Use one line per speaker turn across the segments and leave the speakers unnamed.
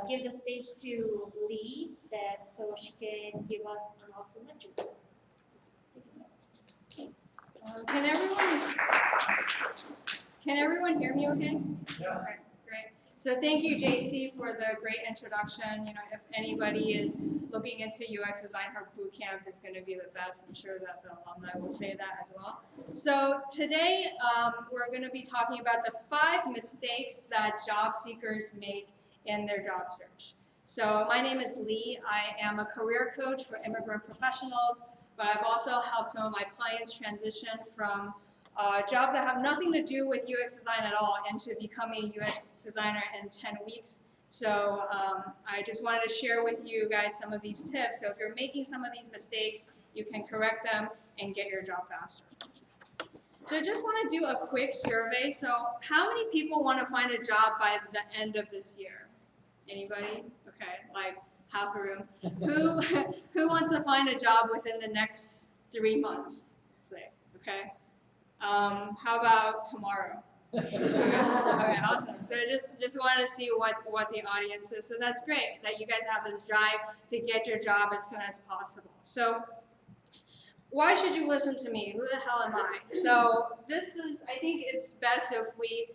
give the stage to Lee, so she can give us an awesome lecture.
Can everyone hear me okay? Yeah. Okay, great. So thank you, JC, for the great introduction. You know, if anybody is looking into UX design, her bootcamp is going to be the best. I'm sure that the alumni will say that as well. So today, we're going to be talking about the 5 mistakes that job seekers make in their job search. So my name is Lee. I am a career coach for immigrant professionals, but I've also helped some of my clients transition from jobs that have nothing to do with UX design at all into becoming a UX designer in 10 weeks. So I just wanted to share with you guys some of these tips. So if you're making some of these mistakes, you can correct them and get your job faster. So I just want to do a quick survey. So how many people want to find a job by the end of this year? Anybody? Okay, like half a room. Who wants to find a job within the next 3 months, let's say, okay? How about tomorrow? Okay, awesome. So just wanted to see what the audience is. So that's great that you guys have this drive to get your job as soon as possible. So why should you listen to me? Who the hell am I? So I think it's best if we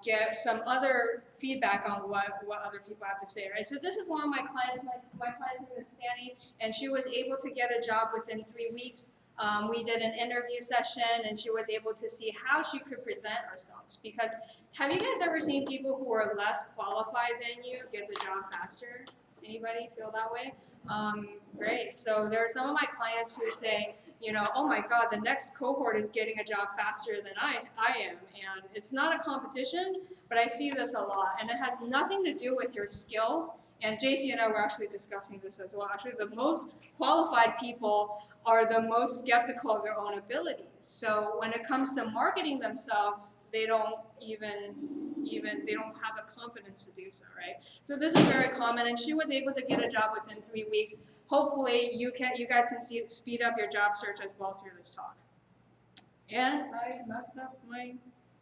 get some other feedback on what other people have to say, right? So this is one of my clients. My client's name is Stanny, and she was able to get a job within 3 weeks. We did an interview session, and she was able to see how she could present herself. Because have you guys ever seen people who are less qualified than you get the job faster? Anybody feel that way? Great. So there are some of my clients who say, you know, oh my God, the next cohort is getting a job faster than I am. And it's not a competition, but I see this a lot. And it has nothing to do with your skills. And JC and I were actually discussing this as well. Actually, the most qualified people are the most skeptical of their own abilities. So when it comes to marketing themselves, they don't have the confidence to do so, right? So this is very common, and she was able to get a job within 3 weeks. Hopefully, you guys can speed up your job search as well through this talk. And I messed up my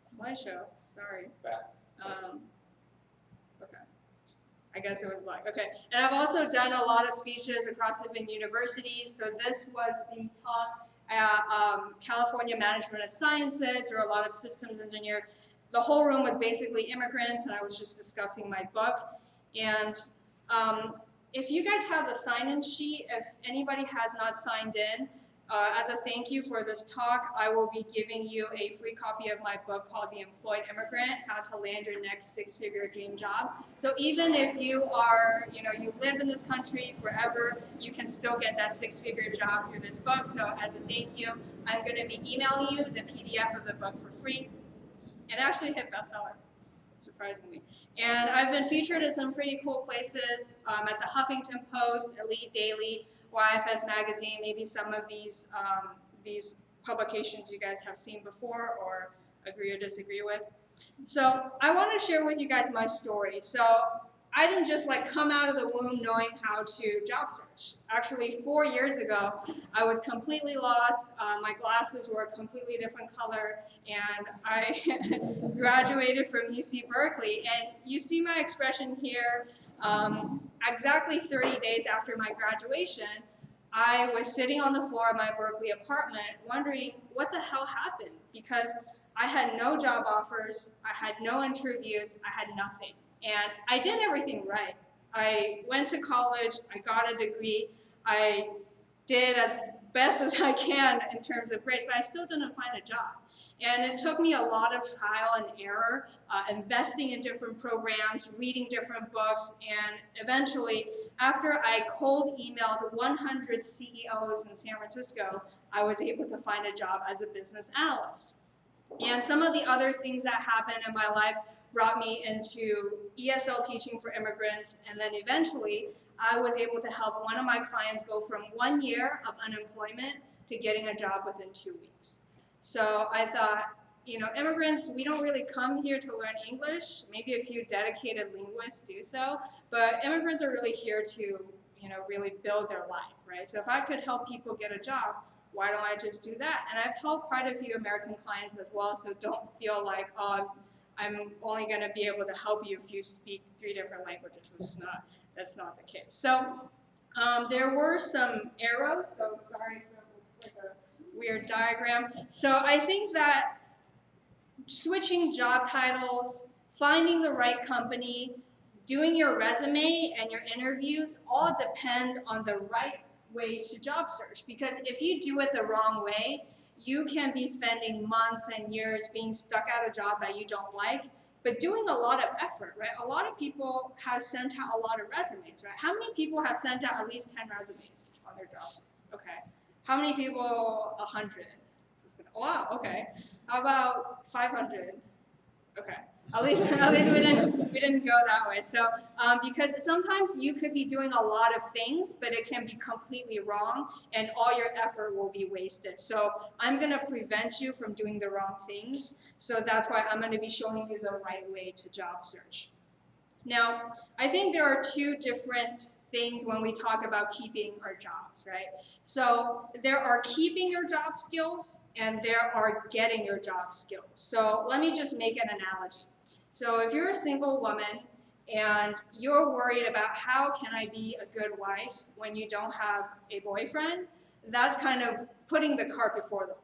slideshow. Sorry.
It's back.
Okay. I guess it was black. Okay. And I've also done a lot of speeches across different universities. So this was the talk at California Management of Sciences, or a lot of systems engineer. The whole room was basically immigrants, and I was just discussing my book. And if you guys have the sign-in sheet, if anybody has not signed in, as a thank you for this talk, I will be giving you a free copy of my book called The Employed Immigrant, How to Land Your Next 6-Figure Dream Job. So even if you are, you live in this country forever, you can still get that 6-figure job through this book. So as a thank you, I'm going to be emailing you the PDF of the book for free. It actually hit bestseller, surprisingly. And I've been featured in some pretty cool places, at the Huffington Post, Elite Daily, YFS Magazine, maybe some of these publications you guys have seen before or agree or disagree with. So I want to share with you guys my story. So I didn't just come out of the womb knowing how to job search. Actually, 4 years ago, I was completely lost. My glasses were a completely different color, and I graduated from UC Berkeley. And you see my expression here. Exactly 30 days after my graduation, I was sitting on the floor of my Berkeley apartment wondering what the hell happened, because I had no job offers, I had no interviews, I had nothing. And I did everything right. I went to college, I got a degree, I did as best as I can in terms of grades, but I still didn't find a job. And it took me a lot of trial and error, investing in different programs, reading different books, and eventually, after I cold emailed 100 CEOs in San Francisco, I was able to find a job as a business analyst. And some of the other things that happened in my life brought me into ESL teaching for immigrants, and then eventually, I was able to help one of my clients go from 1 year of unemployment to getting a job within 2 weeks. So I thought, immigrants, we don't really come here to learn English. Maybe a few dedicated linguists do so, but immigrants are really here to, really build their life, right? So if I could help people get a job, why don't I just do that? And I've helped quite a few American clients as well, so don't feel like, oh, I'm only going to be able to help you if you speak 3 different languages. That's not the case. So there were some arrows, so sorry if it looks like a weird diagram. So I think that switching job titles, finding the right company, doing your resume and your interviews all depend on the right way to job search. Because if you do it the wrong way, you can be spending months and years being stuck at a job that you don't like, but doing a lot of effort, right? A lot of people have sent out a lot of resumes, right? How many people have sent out at least 10 resumes on their jobs? Okay. How many people? 100. Wow, okay. How about 500? Okay. At least we didn't go that way. So because sometimes you could be doing a lot of things, but it can be completely wrong, and all your effort will be wasted. So I'm gonna prevent you from doing the wrong things. So that's why I'm gonna be showing you the right way to job search. Now, I think there are 2 different things when we talk about keeping our jobs, right? So there are keeping your job skills and there are getting your job skills. So let me just make an analogy. So if you're a single woman and you're worried about how can I be a good wife when you don't have a boyfriend, that's kind of putting the cart before the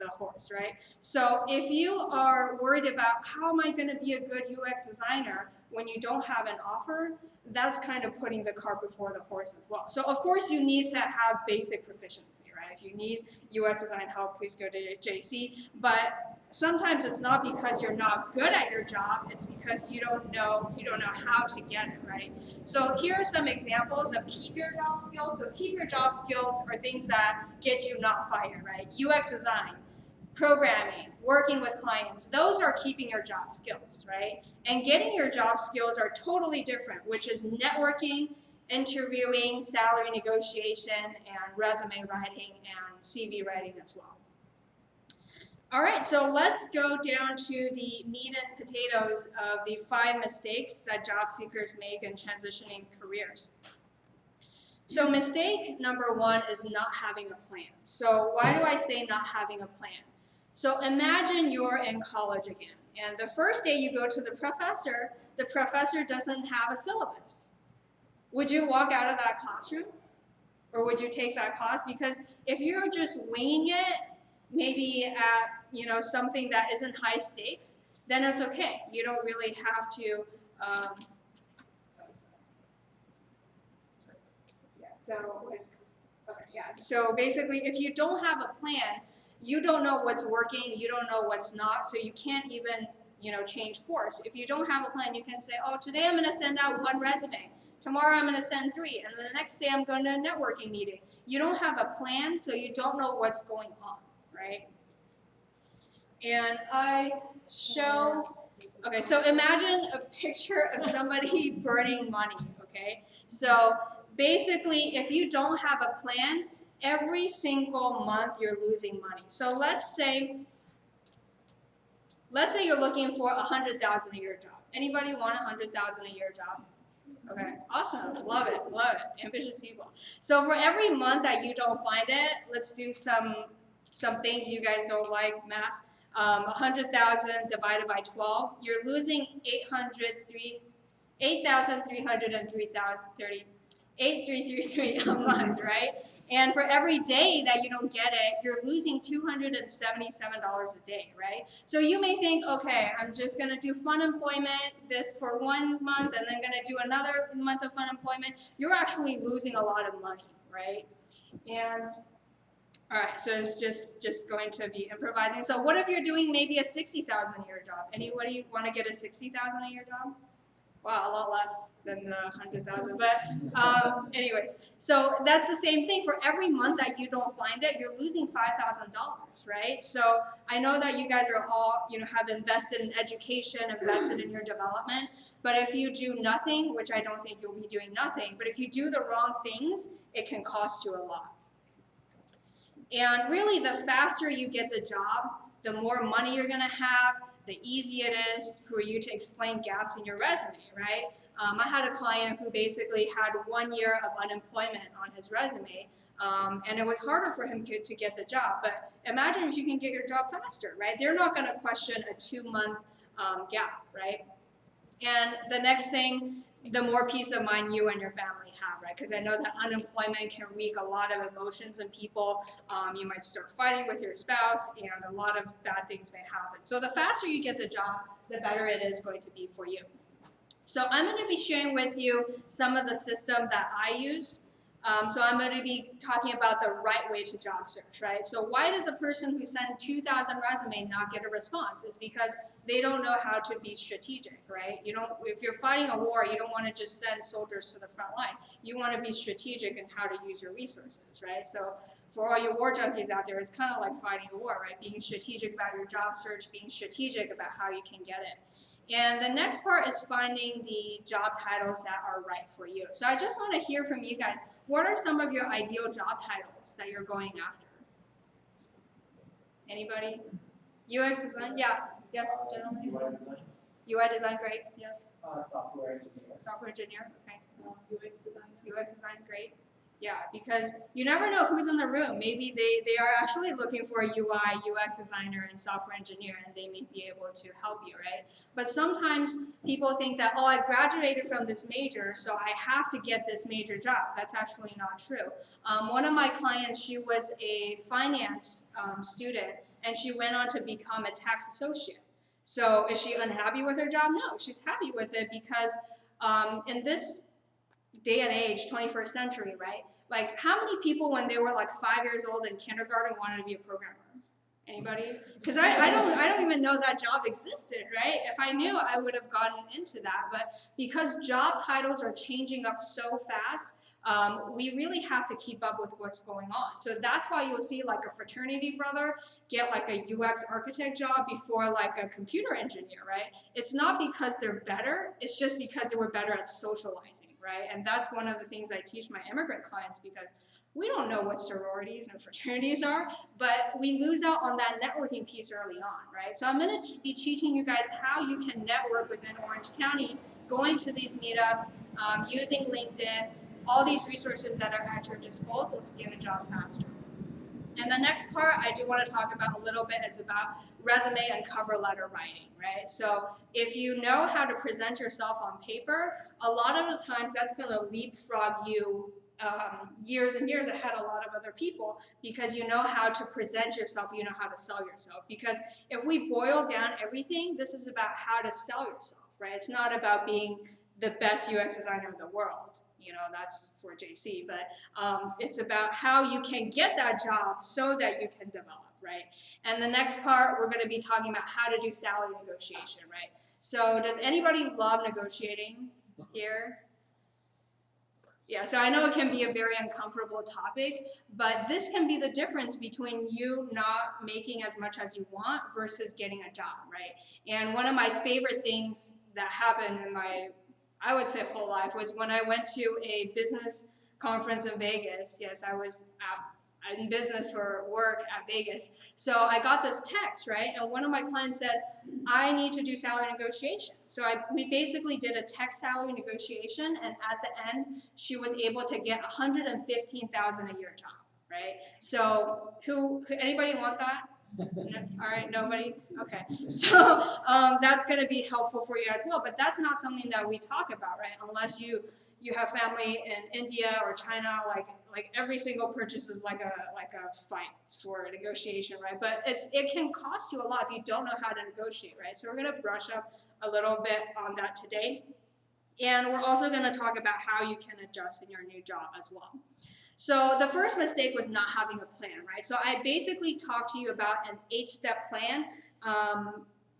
horse, right? So if you are worried about how am I going to be a good UX designer when you don't have an offer, that's kind of putting the cart before the horse as well. So of course you need to have basic proficiency, right? If you need UX design help, please go to JC. But sometimes it's not because you're not good at your job, it's because you don't know how to get it, right? So here are some examples of keep your job skills. So keep your job skills are things that get you not fired, right? UX design, programming, working with clients, those are keeping your job skills, right? And getting your job skills are totally different, which is networking, interviewing, salary negotiation, and resume writing and CV writing as well. All right, so let's go down to the meat and potatoes of the 5 mistakes that job seekers make in transitioning careers. So mistake number 1 is not having a plan. So why do I say not having a plan? So imagine you're in college again, and the first day you go to the professor doesn't have a syllabus. Would you walk out of that classroom? Or would you take that class? Because if you're just winging it, maybe at something that isn't high stakes, then it's okay. You don't really have to. So basically, if you don't have a plan, you don't know what's working, you don't know what's not, so you can't even change course. If you don't have a plan, you can say, oh, today I'm going to send out 1 resume. Tomorrow I'm going to send 3, and the next day I'm going to a networking meeting. You don't have a plan, so you don't know what's going on, right? And okay, so imagine a picture of somebody burning money, okay? So basically, if you don't have a plan, every single month you're losing money. So let's say you're looking for a $100,000 a year job. Anybody want a $100,000 a year job? Okay, awesome, love it, ambitious people. So for every month that you don't find it, let's do some things you guys don't like, math. 100,000 divided by 12, you're losing 8,333 a month, right? And for every day that you don't get it, you're losing $277 a day, right? So you may think, okay, I'm just gonna do fun employment this for 1 month and then gonna do another month of fun employment. You're actually losing a lot of money, right? And all right, so it's just going to be improvising. So what if you're doing maybe a 60,000 a year job? Anybody want to get a 60,000 a year job? Wow, a lot less than the 100,000. But anyways, so that's the same thing. For every month that you don't find it, you're losing $5,000, right? So I know that you guys are all, have invested in education, invested in your development. But if you do nothing, which I don't think you'll be doing nothing, but if you do the wrong things, it can cost you a lot. And really, the faster you get the job, the more money you're going to have, the easier it is for you to explain gaps in your resume, right? I had a client who basically had 1 year of unemployment on his resume, and it was harder for him to get the job. But imagine if you can get your job faster, right? They're not going to question a 2-month gap, right? And the next thing, the more peace of mind you and your family have, right? Because I know that unemployment can wreak a lot of emotions in people. You might start fighting with your spouse, and a lot of bad things may happen. So the faster you get the job, the better it is going to be for you. So I'm going to be sharing with you some of the system that I use. So I'm going to be talking about the right way to job search, right? So why does a person who sent 2,000 resumes not get a response? It's because they don't know how to be strategic, right? You don't, if you're fighting a war, you don't want to just send soldiers to the front line. You want to be strategic in how to use your resources, right? So for all you war junkies out there, it's kind of like fighting a war, right? Being strategic about your job search, being strategic about how you can get it. And the next part is finding the job titles that are right for you. So I just want to hear from you guys. What are some of your ideal job titles that you're going after? Anybody? UX design? Yeah. Yes, gentlemen?
UI design.
UI design, great. Yes.
Software engineer.
Software engineer, okay.
UX designer.
UX design, great. Yeah, because you never know who's in the room. Maybe they are actually looking for a UI, UX designer, and software engineer, and they may be able to help you, right? But sometimes people think that, oh, I graduated from this major, so I have to get this major job. That's actually not true. One of my clients, she was a finance student, and she went on to become a tax associate. So is she unhappy with her job? No, she's happy with it because in this day and age, 21st century, right? Like, how many people when they were like 5 years old in kindergarten wanted to be a programmer? Anybody? Because I don't even know that job existed, right? If I knew, I would have gotten into that. But because job titles are changing up so fast, we really have to keep up with what's going on. So that's why you'll see like a fraternity brother get like a UX architect job before like a computer engineer, right? It's not because they're better, it's just because they were better at socializing, right? And that's one of the things I teach my immigrant clients because we don't know what sororities and fraternities are, but we lose out on that networking piece early on, right? So I'm gonna be teaching you guys how you can network within Orange County, going to these meetups, using LinkedIn, all these resources that are at your disposal to get a job faster. And the next part I do want to talk about a little bit is about resume and cover letter writing, right? So if you know how to present yourself on paper, a lot of the times that's going to leapfrog you years and years ahead a lot of other people because you know how to present yourself, you know how to sell yourself. Because if we boil down everything, this is about how to sell yourself, right? It's not about being the best UX designer in the world. You know, that's for JC, but it's about how you can get that job so that you can develop, right? And the next part, we're going to be talking about how to do salary negotiation, right? So does anybody love negotiating here? Yeah, so I know it can be a very uncomfortable topic, but this can be the difference between you not making as much as you want versus getting a job, right? And one of my favorite things that happened in my, I would say, whole life was when I went to a business conference in Vegas. Yes, I was in business for work at Vegas. So I got this text, right? And one of my clients said, I need to do salary negotiation. So we basically did a text salary negotiation, and at the end, she was able to get $115,000 a year job, right? So anybody want that? No? All right, nobody? Okay. So that's going to be helpful for you as well, but that's not something that we talk about, right? Unless you have family in India or China, like every single purchase is like a fight for a negotiation, right? But it can cost you a lot if you don't know how to negotiate, right? So we're going to brush up a little bit on that today. And we're also going to talk about how you can adjust in your new job as well. So the first mistake was not having a plan, right? So I basically talked to you about an 8-step plan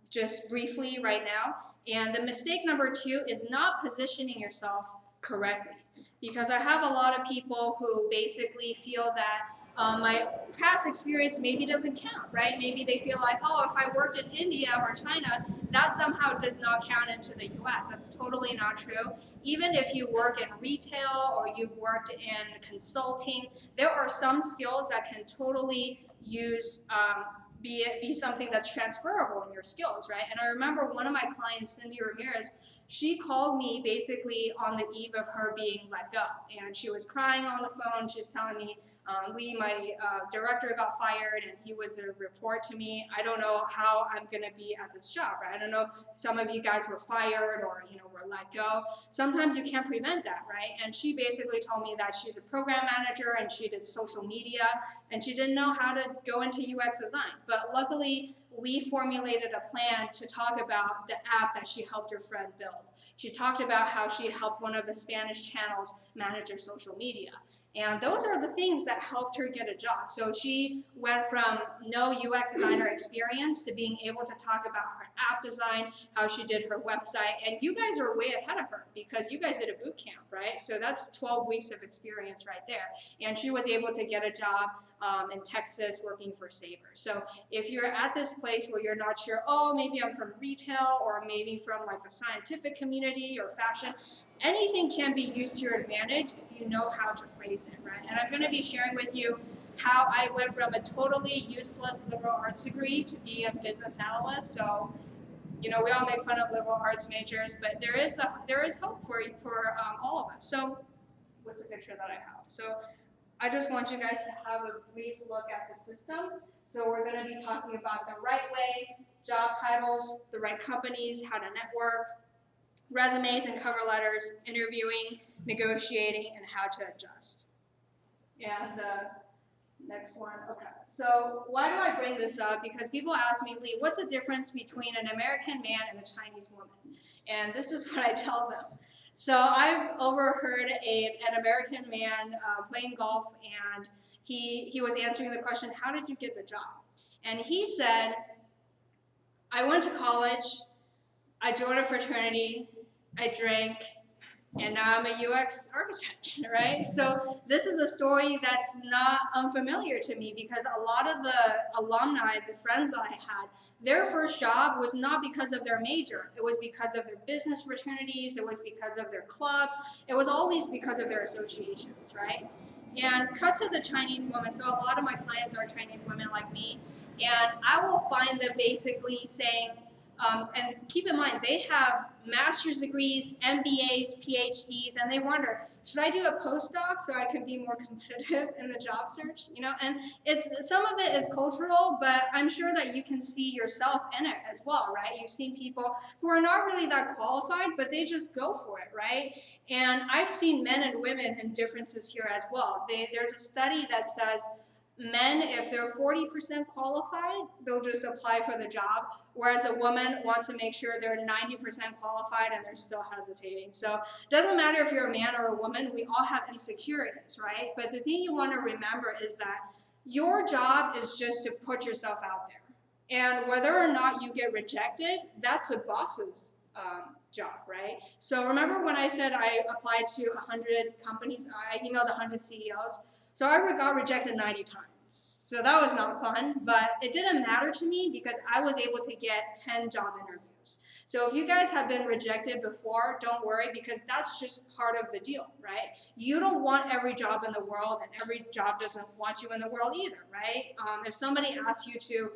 just briefly right now. And the mistake number 2 is not positioning yourself correctly. Because I have a lot of people who basically feel that my past experience maybe doesn't count, right? Maybe they feel like, oh, if I worked in India or China, that somehow does not count into the US. That's totally not true. Even if you work in retail or you've worked in consulting, there are some skills that can totally use be something that's transferable in your skills, right? And I remember one of my clients, Cindy Ramirez, she called me basically on the eve of her being let go. And she was crying on the phone. She was telling me, Lee, my director, got fired, and he was a report to me. I don't know how I'm going to be at this job, right? I don't know, some of you guys were fired or, were let go. Sometimes you can't prevent that, right? And she basically told me that she's a program manager and she did social media, and she didn't know how to go into UX design. But luckily, we formulated a plan to talk about the app that she helped her friend build. She talked about how she helped one of the Spanish channels manage her social media. And those are the things that helped her get a job. So she went from no UX designer experience to being able to talk about her app design, how she did her website. And you guys are way ahead of her because you guys did a boot camp, right? So that's 12 weeks of experience right there. And she was able to get a job in Texas working for Sabre. So if you're at this place where you're not sure, oh, maybe I'm from retail or maybe from like the scientific community or fashion, anything can be used to your advantage if you know how to phrase it, right? And I'm going to be sharing with you how I went from a totally useless liberal arts degree to being a business analyst. So, we all make fun of liberal arts majors, but there is hope for all of us. So, what's the picture that I have? So, I just want you guys to have a brief look at the system. So, we're going to be talking about the right way, job titles, the right companies, how to network, resumes and cover letters, interviewing, negotiating, and how to adjust. And the next one, okay. So why do I bring this up? Because people ask me, Lee, what's the difference between an American man and a Chinese woman? And this is what I tell them. So I've overheard an American man playing golf, and he was answering the question, how did you get the job? And he said, I went to college, I joined a fraternity, I drank, and now I'm a UX architect, right? So this is a story that's not unfamiliar to me because a lot of the alumni, the friends I had, their first job was not because of their major. It was because of their business fraternities. It was because of their clubs. It was always because of their associations, right? And cut to the Chinese woman. So a lot of my clients are Chinese women like me. And I will find them basically saying, and keep in mind, they have master's degrees, MBAs, PhDs, and they wonder, should I do a postdoc so I can be more competitive in the job search? And some of it is cultural, but I'm sure that you can see yourself in it as well, right? You've seen people who are not really that qualified, but they just go for it, right? And I've seen men and women in differences here as well. There's a study that says men, if they're 40% qualified, they'll just apply for the job, whereas a woman wants to make sure they're 90% qualified and they're still hesitating. So it doesn't matter if you're a man or a woman, we all have insecurities, right? But the thing you want to remember is that your job is just to put yourself out there. And whether or not you get rejected, that's a boss's job, right? So remember when I said I applied to 100 companies, I emailed 100 CEOs? So I got rejected 90 times. So that was not fun, but it didn't matter to me because I was able to get 10 job interviews. So if you guys have been rejected before, don't worry because that's just part of the deal, right? You don't want every job in the world and every job doesn't want you in the world either, right? If somebody asks you to,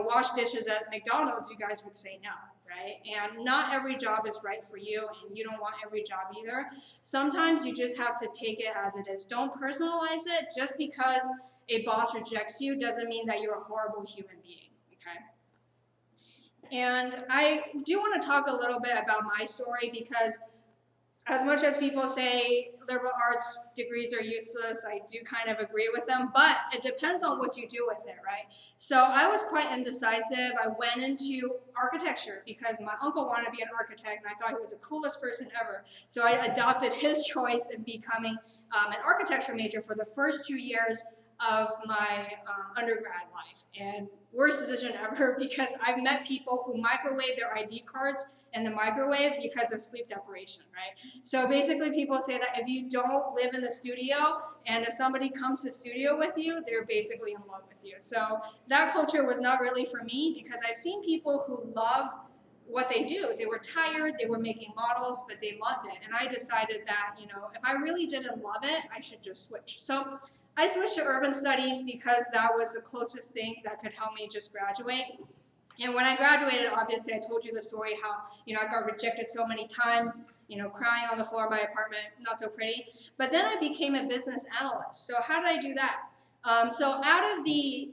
wash dishes at McDonald's, you guys would say no, right? And not every job is right for you and you don't want every job either. Sometimes you just have to take it as it is. Don't personalize it. Just because a boss rejects you doesn't mean that you're a horrible human being, okay? And I do want to talk a little bit about my story because as much as people say liberal arts degrees are useless, I do kind of agree with them, but it depends on what you do with it, right? So I was quite indecisive. I went into architecture because my uncle wanted to be an architect and I thought he was the coolest person ever. So I adopted his choice in becoming an architecture major for the first 2 years of my undergrad life. And worst decision ever because I've met people who microwave their ID cards in the microwave because of sleep deprivation, right? So basically people say that if you don't live in the studio and if somebody comes to studio with you, they're basically in love with you. So that culture was not really for me because I've seen people who love what they do. They were tired, they were making models, but they loved it. And I decided that, if I really didn't love it, I should just switch. So I switched to urban studies because that was the closest thing that could help me just graduate. And when I graduated, obviously, I told you the story how, I got rejected so many times, crying on the floor of my apartment, not so pretty. But then I became a business analyst. So how did I do that? So out of the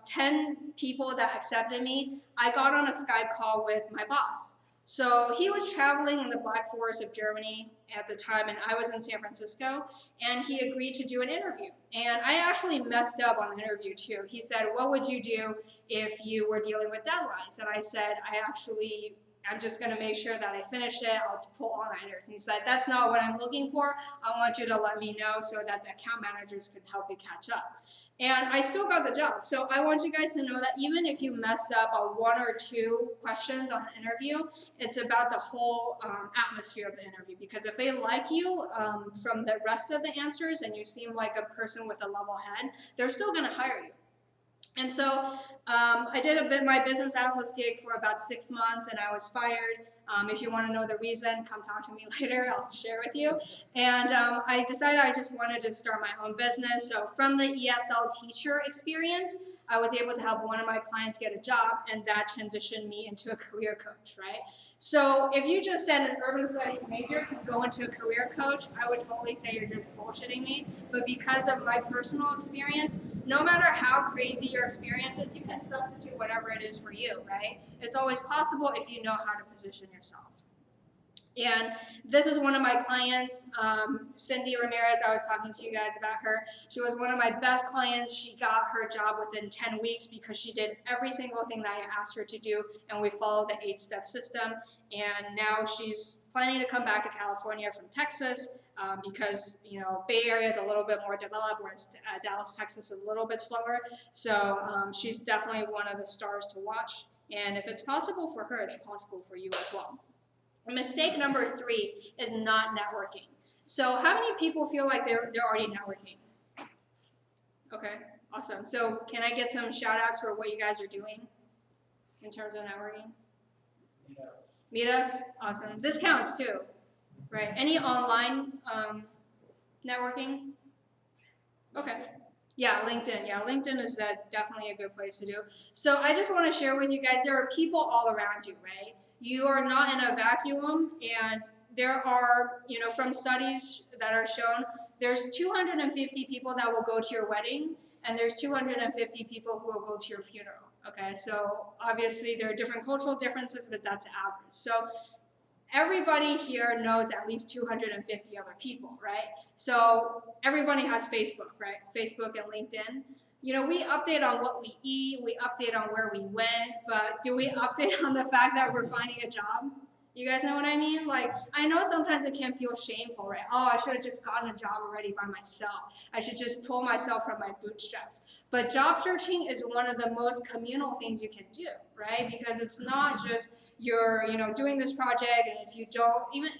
10 people that accepted me, I got on a Skype call with my boss. So he was traveling in the Black Forest of Germany at the time, and I was in San Francisco, and he agreed to do an interview. And I actually messed up on the interview too. He said, "What would you do if you were dealing with deadlines?" And I said, I'm just going to make sure that I finish it. I'll pull all-nighters. And he said, "That's not what I'm looking for. I want you to let me know so that the account managers can help you catch up." And I still got the job. So I want you guys to know that even if you mess up on 1 or 2 questions on an interview, it's about the whole atmosphere of the interview. Because if they like you from the rest of the answers and you seem like a person with a level head, they're still going to hire you. And so I did my business analyst gig for about 6 months, and I was fired. If you want to know the reason, come talk to me later. I'll share with you. And I decided I just wanted to start my own business. So from the ESL teacher experience, I was able to help one of my clients get a job, and that transitioned me into a career coach, right? So if you just said an urban studies major could go into a career coach, I would totally say you're just bullshitting me. But because of my personal experience, no matter how crazy your experience is, you can substitute whatever it is for you, right? It's always possible if you know how to position yourself. And this is one of my clients, Cindy Ramirez. I was talking to you guys about her. She was one of my best clients. She got her job within 10 weeks because she did every single thing that I asked her to do, and we followed the 8-step system. And now she's planning to come back to California from Texas because, Bay Area is a little bit more developed, whereas Dallas, Texas is a little bit slower. So she's definitely one of the stars to watch. And if it's possible for her, it's possible for you as well. Mistake number 3 is not networking. So how many people feel like they're already networking? Okay, awesome. So can I get some shout outs for what you guys are doing in terms of networking? Meetups, awesome. This counts too, right? Any online networking? Okay. Yeah, LinkedIn. Yeah, LinkedIn is definitely a good place to do. So I just want to share with you guys, there are people all around you, right? You are not in a vacuum, and there are, from studies that are shown, there's 250 people that will go to your wedding, and there's 250 people who will go to your funeral. Okay, so obviously there are different cultural differences, but that's average. So everybody here knows at least 250 other people, right? So everybody has Facebook, right? Facebook and LinkedIn. We update on what we eat, we update on where we went, but do we update on the fact that we're finding a job? You guys know what I mean? Like, I know sometimes it can feel shameful, right? Oh, I should have just gotten a job already by myself. I should just pull myself from my bootstraps. But job searching is one of the most communal things you can do, right? Because it's not just you're doing this project, and if you don't, even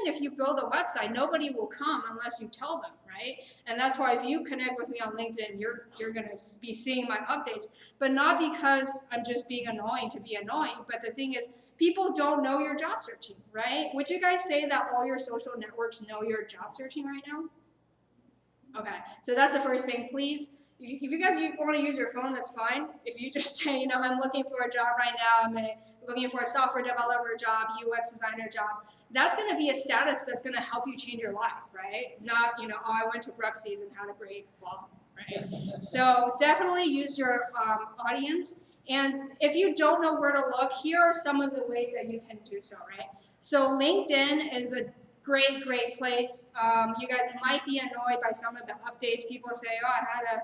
if you build a website, nobody will come unless you tell them, right? And that's why if you connect with me on LinkedIn, you're going to be seeing my updates, but not because I'm just being annoying to be annoying. But the thing is, people don't know you're job searching, right? Would you guys say that all your social networks know you're job searching right now? Okay, so that's the first thing. Please, if you guys want to use your phone, that's fine. If you just say, I'm looking for a job right now, I'm looking for a software developer job, UX designer job, that's going to be a status that's going to help you change your life, right? Not, oh, I went to Bruxies and had a great law, right? So definitely use your audience. And if you don't know where to look, here are some of the ways that you can do so, right? So LinkedIn is a great place. You guys might be annoyed by some of the updates. People say, oh, I had a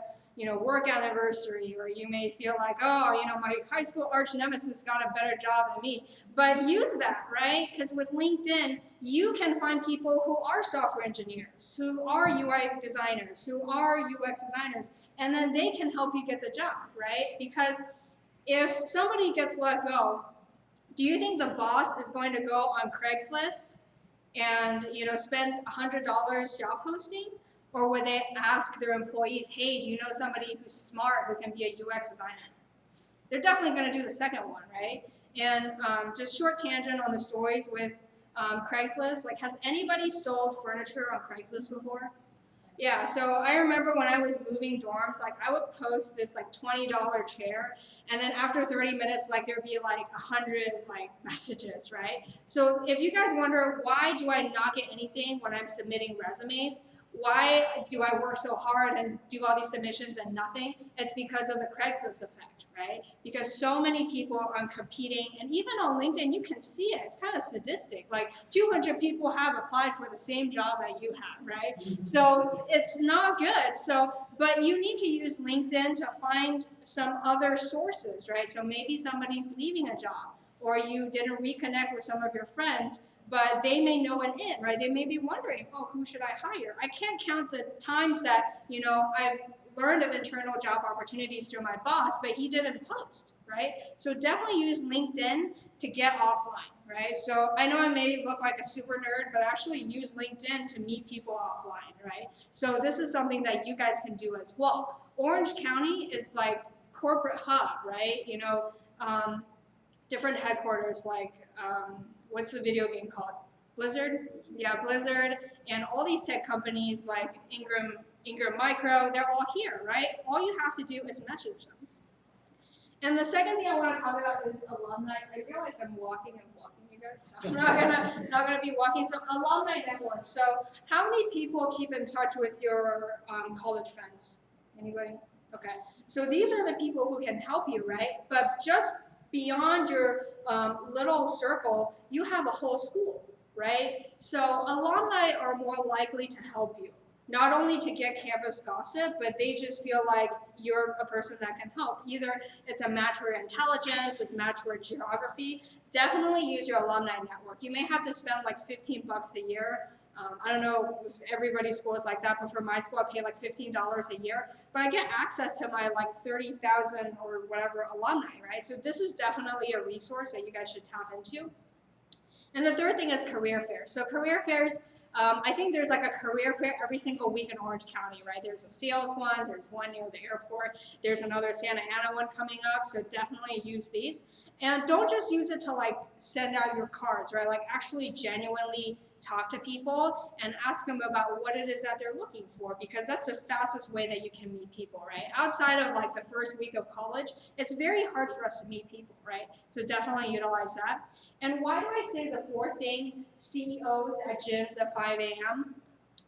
work anniversary, or you may feel like, oh, my high school arch nemesis got a better job than me. But use that, right? Because with LinkedIn, you can find people who are software engineers, who are UI designers, who are UX designers, and then they can help you get the job, right? Because if somebody gets let go, do you think the boss is going to go on Craigslist and spend $100 job posting? Or would they ask their employees, hey, do you know somebody who's smart who can be a UX designer? They're definitely going to do the second one, right? And just short tangent on the stories with Craigslist. Like, has anybody sold furniture on Craigslist before? Yeah, so I remember when I was moving dorms, like I would post this like $20 chair, and then after 30 minutes, like there'd be like 100 like messages, right? So if you guys wonder why do I not get anything when I'm submitting resumes, why do I work so hard and do all these submissions and nothing? It's because of the Craigslist effect, right? Because so many people are competing, and even on LinkedIn, you can see it. It's kind of sadistic. Like 200 people have applied for the same job that you have, right? So it's not good. So, but you need to use LinkedIn to find some other sources, right? So maybe somebody's leaving a job, or you didn't reconnect with some of your friends, but they may know an in, right? They may be wondering, oh, who should I hire? I can't count the times that, I've learned of internal job opportunities through my boss, but he didn't post, right? So definitely use LinkedIn to get offline, right? So I know I may look like a super nerd, but actually use LinkedIn to meet people offline, right? So this is something that you guys can do as well. Orange County is like corporate hub, right? Different headquarters like, what's the video game called? Blizzard? Yeah, Blizzard, and all these tech companies like Ingram Micro, they're all here, right? All you have to do is message them. And the second thing I want to talk about is alumni. I realize I'm walking and blocking you guys, so I'm not gonna be walking. So alumni network. So how many people keep in touch with your college friends? Anybody? Okay. So these are the people who can help you, right? But just beyond your little circle, you have a whole school, right? So alumni are more likely to help you. Not only to get campus gossip, but they just feel like you're a person that can help. Either it's a match for intelligence, it's a match for geography. Definitely use your alumni network. You may have to spend like $15 a year. I don't know if everybody's school is like that, but for my school, I pay like $15 a year. But I get access to my like 30,000 or whatever alumni, right? So this is definitely a resource that you guys should tap into. And the third thing is career fairs. So career fairs, I think there's like a career fair every single week in Orange County, right? There's a sales one, there's one near the airport, there's another Santa Ana one coming up, so definitely use these. And don't just use it to like send out your cards, right? Like actually genuinely talk to people and ask them about what it is that they're looking for, because that's the fastest way that you can meet people, right? Outside of like the first week of college, it's very hard for us to meet people, right? So definitely utilize that. And why do I say the fourth thing, CEOs at gyms at 5 a.m.?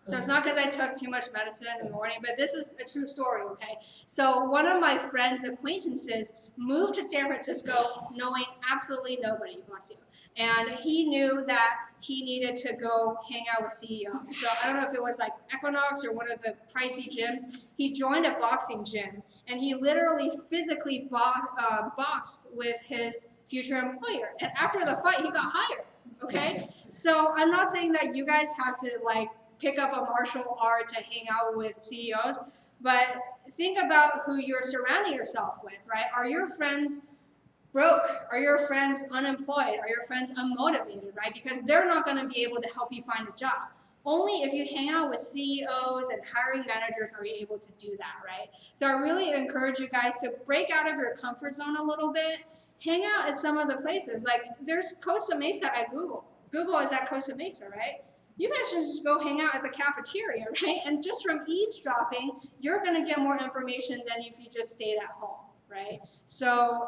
So it's not because I took too much medicine in the morning, but this is a true story, okay? So one of my friend's acquaintances moved to San Francisco knowing absolutely nobody, bless you. And he knew that he needed to go hang out with CEOs. So I don't know if it was like Equinox or one of the pricey gyms. He joined a boxing gym, and he literally physically boxed with his future employer. And after the fight, he got hired, okay? So I'm not saying that you guys have to like pick up a martial art to hang out with CEOs, but think about who you're surrounding yourself with, right? Are your friends broke? Are your friends unemployed? Are your friends unmotivated, right? Because they're not going to be able to help you find a job. Only if you hang out with CEOs and hiring managers are you able to do that, right? So I really encourage you guys to break out of your comfort zone a little bit. Hang out at some of the places. Like there's Costa Mesa at Google. Google is at Costa Mesa, right? You guys should just go hang out at the cafeteria, right? And just from eavesdropping, you're going to get more information than if you just stayed at home, right? So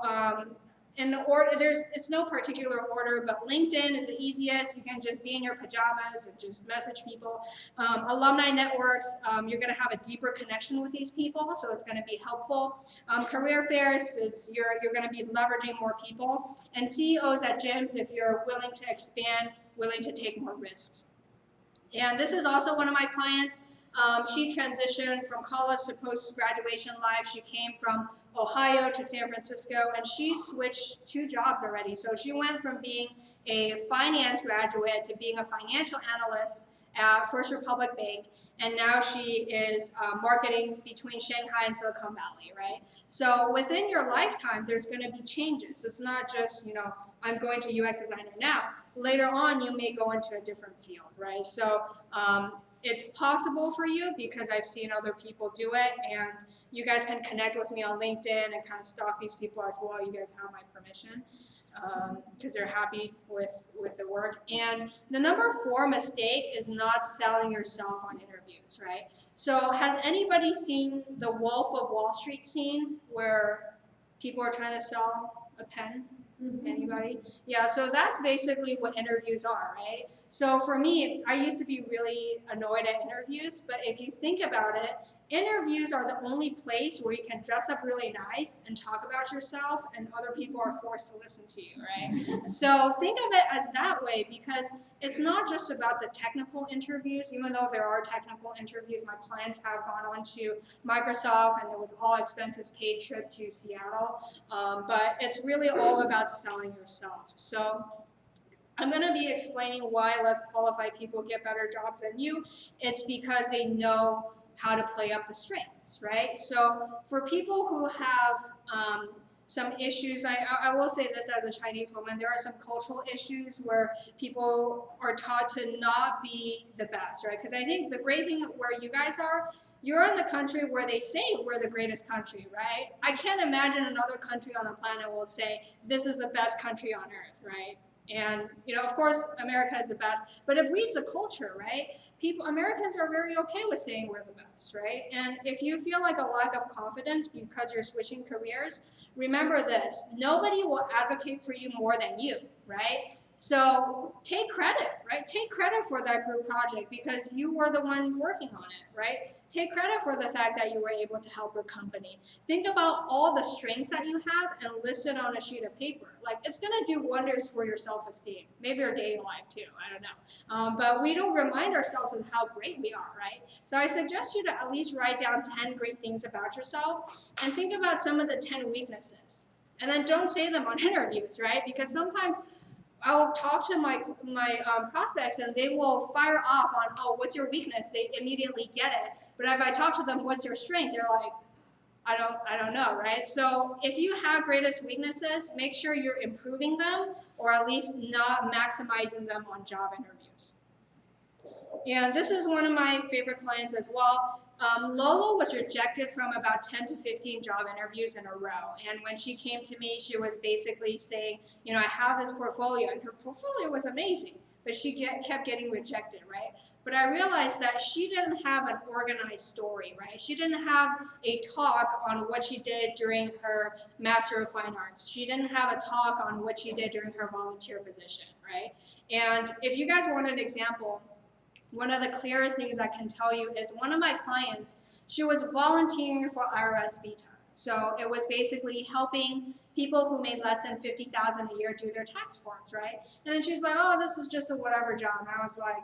in order, it's no particular order, but LinkedIn is the easiest. You can just be in your pajamas and just message people. Alumni networks, you're going to have a deeper connection with these people, so it's going to be helpful. Career fairs, you're going to be leveraging more people. And CEOs at gyms, if you're willing to expand, willing to take more risks. And this is also one of my clients. She transitioned from college to post-graduation life. She came from Ohio to San Francisco, and she switched 2 jobs already. So she went from being a finance graduate to being a financial analyst at First Republic Bank, and now she is marketing between Shanghai and Silicon Valley, right? So within your lifetime, there's going to be changes. It's not just, I'm going to UX designer now. Later on, you may go into a different field, right? So it's possible for you because I've seen other people do it, and you guys can connect with me on LinkedIn and kind of stalk these people as well. You guys have my permission because they're happy with the work. And the number 4 mistake is not selling yourself on interviews. interviews, right? So has anybody seen the Wolf of Wall Street scene where people are trying to sell a pen? Anybody? Yeah, so that's basically what interviews are, right? So for me, I used to be really annoyed at interviews, but if you think about it, interviews are the only place where you can dress up really nice and talk about yourself and other people are forced to listen to you, right? So think of it as that way because it's not just about the technical interviews, even though there are technical interviews. My clients have gone on to Microsoft and it was all expenses paid trip to Seattle, but it's really all about selling yourself. So I'm going to be explaining why less qualified people get better jobs than you. It's because they know how to play up the strengths, right? So for people who have some issues, I will say this as a Chinese woman, there are some cultural issues where people are taught to not be the best, right? Because I think the great thing where you guys are, you're in the country where they say we're the greatest country, right? I can't imagine another country on the planet will say this is the best country on earth, right? And, you know, of course, America is the best, but it breeds a culture, right? Americans are very okay with saying we're the best, right? And if you feel like a lack of confidence because you're switching careers, remember this, nobody will advocate for you more than you, right? So take credit, right? Take credit for that group project because you were the one working on it, right? Take credit for the fact that you were able to help your company. Think about all the strengths that you have and list it on a sheet of paper. Like, it's gonna do wonders for your self-esteem. Maybe your dating life too, I don't know. But we don't remind ourselves of how great we are, right? So I suggest you to at least write down 10 great things about yourself and think about some of the 10 weaknesses. And then don't say them on interviews, right? Because sometimes I'll talk to my prospects and they will fire off on, oh, what's your weakness? They immediately get it. But if I talk to them, what's your strength? They're like, I don't know, right? So if you have greatest weaknesses, make sure you're improving them or at least not maximizing them on job interviews. And this is one of my favorite clients as well. Lola was rejected from about 10 to 15 job interviews in a row. And when she came to me, she was basically saying, you know, I have this portfolio, and her portfolio was amazing, but she kept getting rejected, right? But I realized that she didn't have an organized story, right? She didn't have a talk on what she did during her Master of Fine Arts. She didn't have a talk on what she did during her volunteer position, right? And if you guys want an example, one of the clearest things I can tell you is one of my clients, she was volunteering for IRS VETA. So it was basically helping people who made less than $50,000 a year do their tax forms, right? And then she's like, oh, this is just a whatever job. And I was like,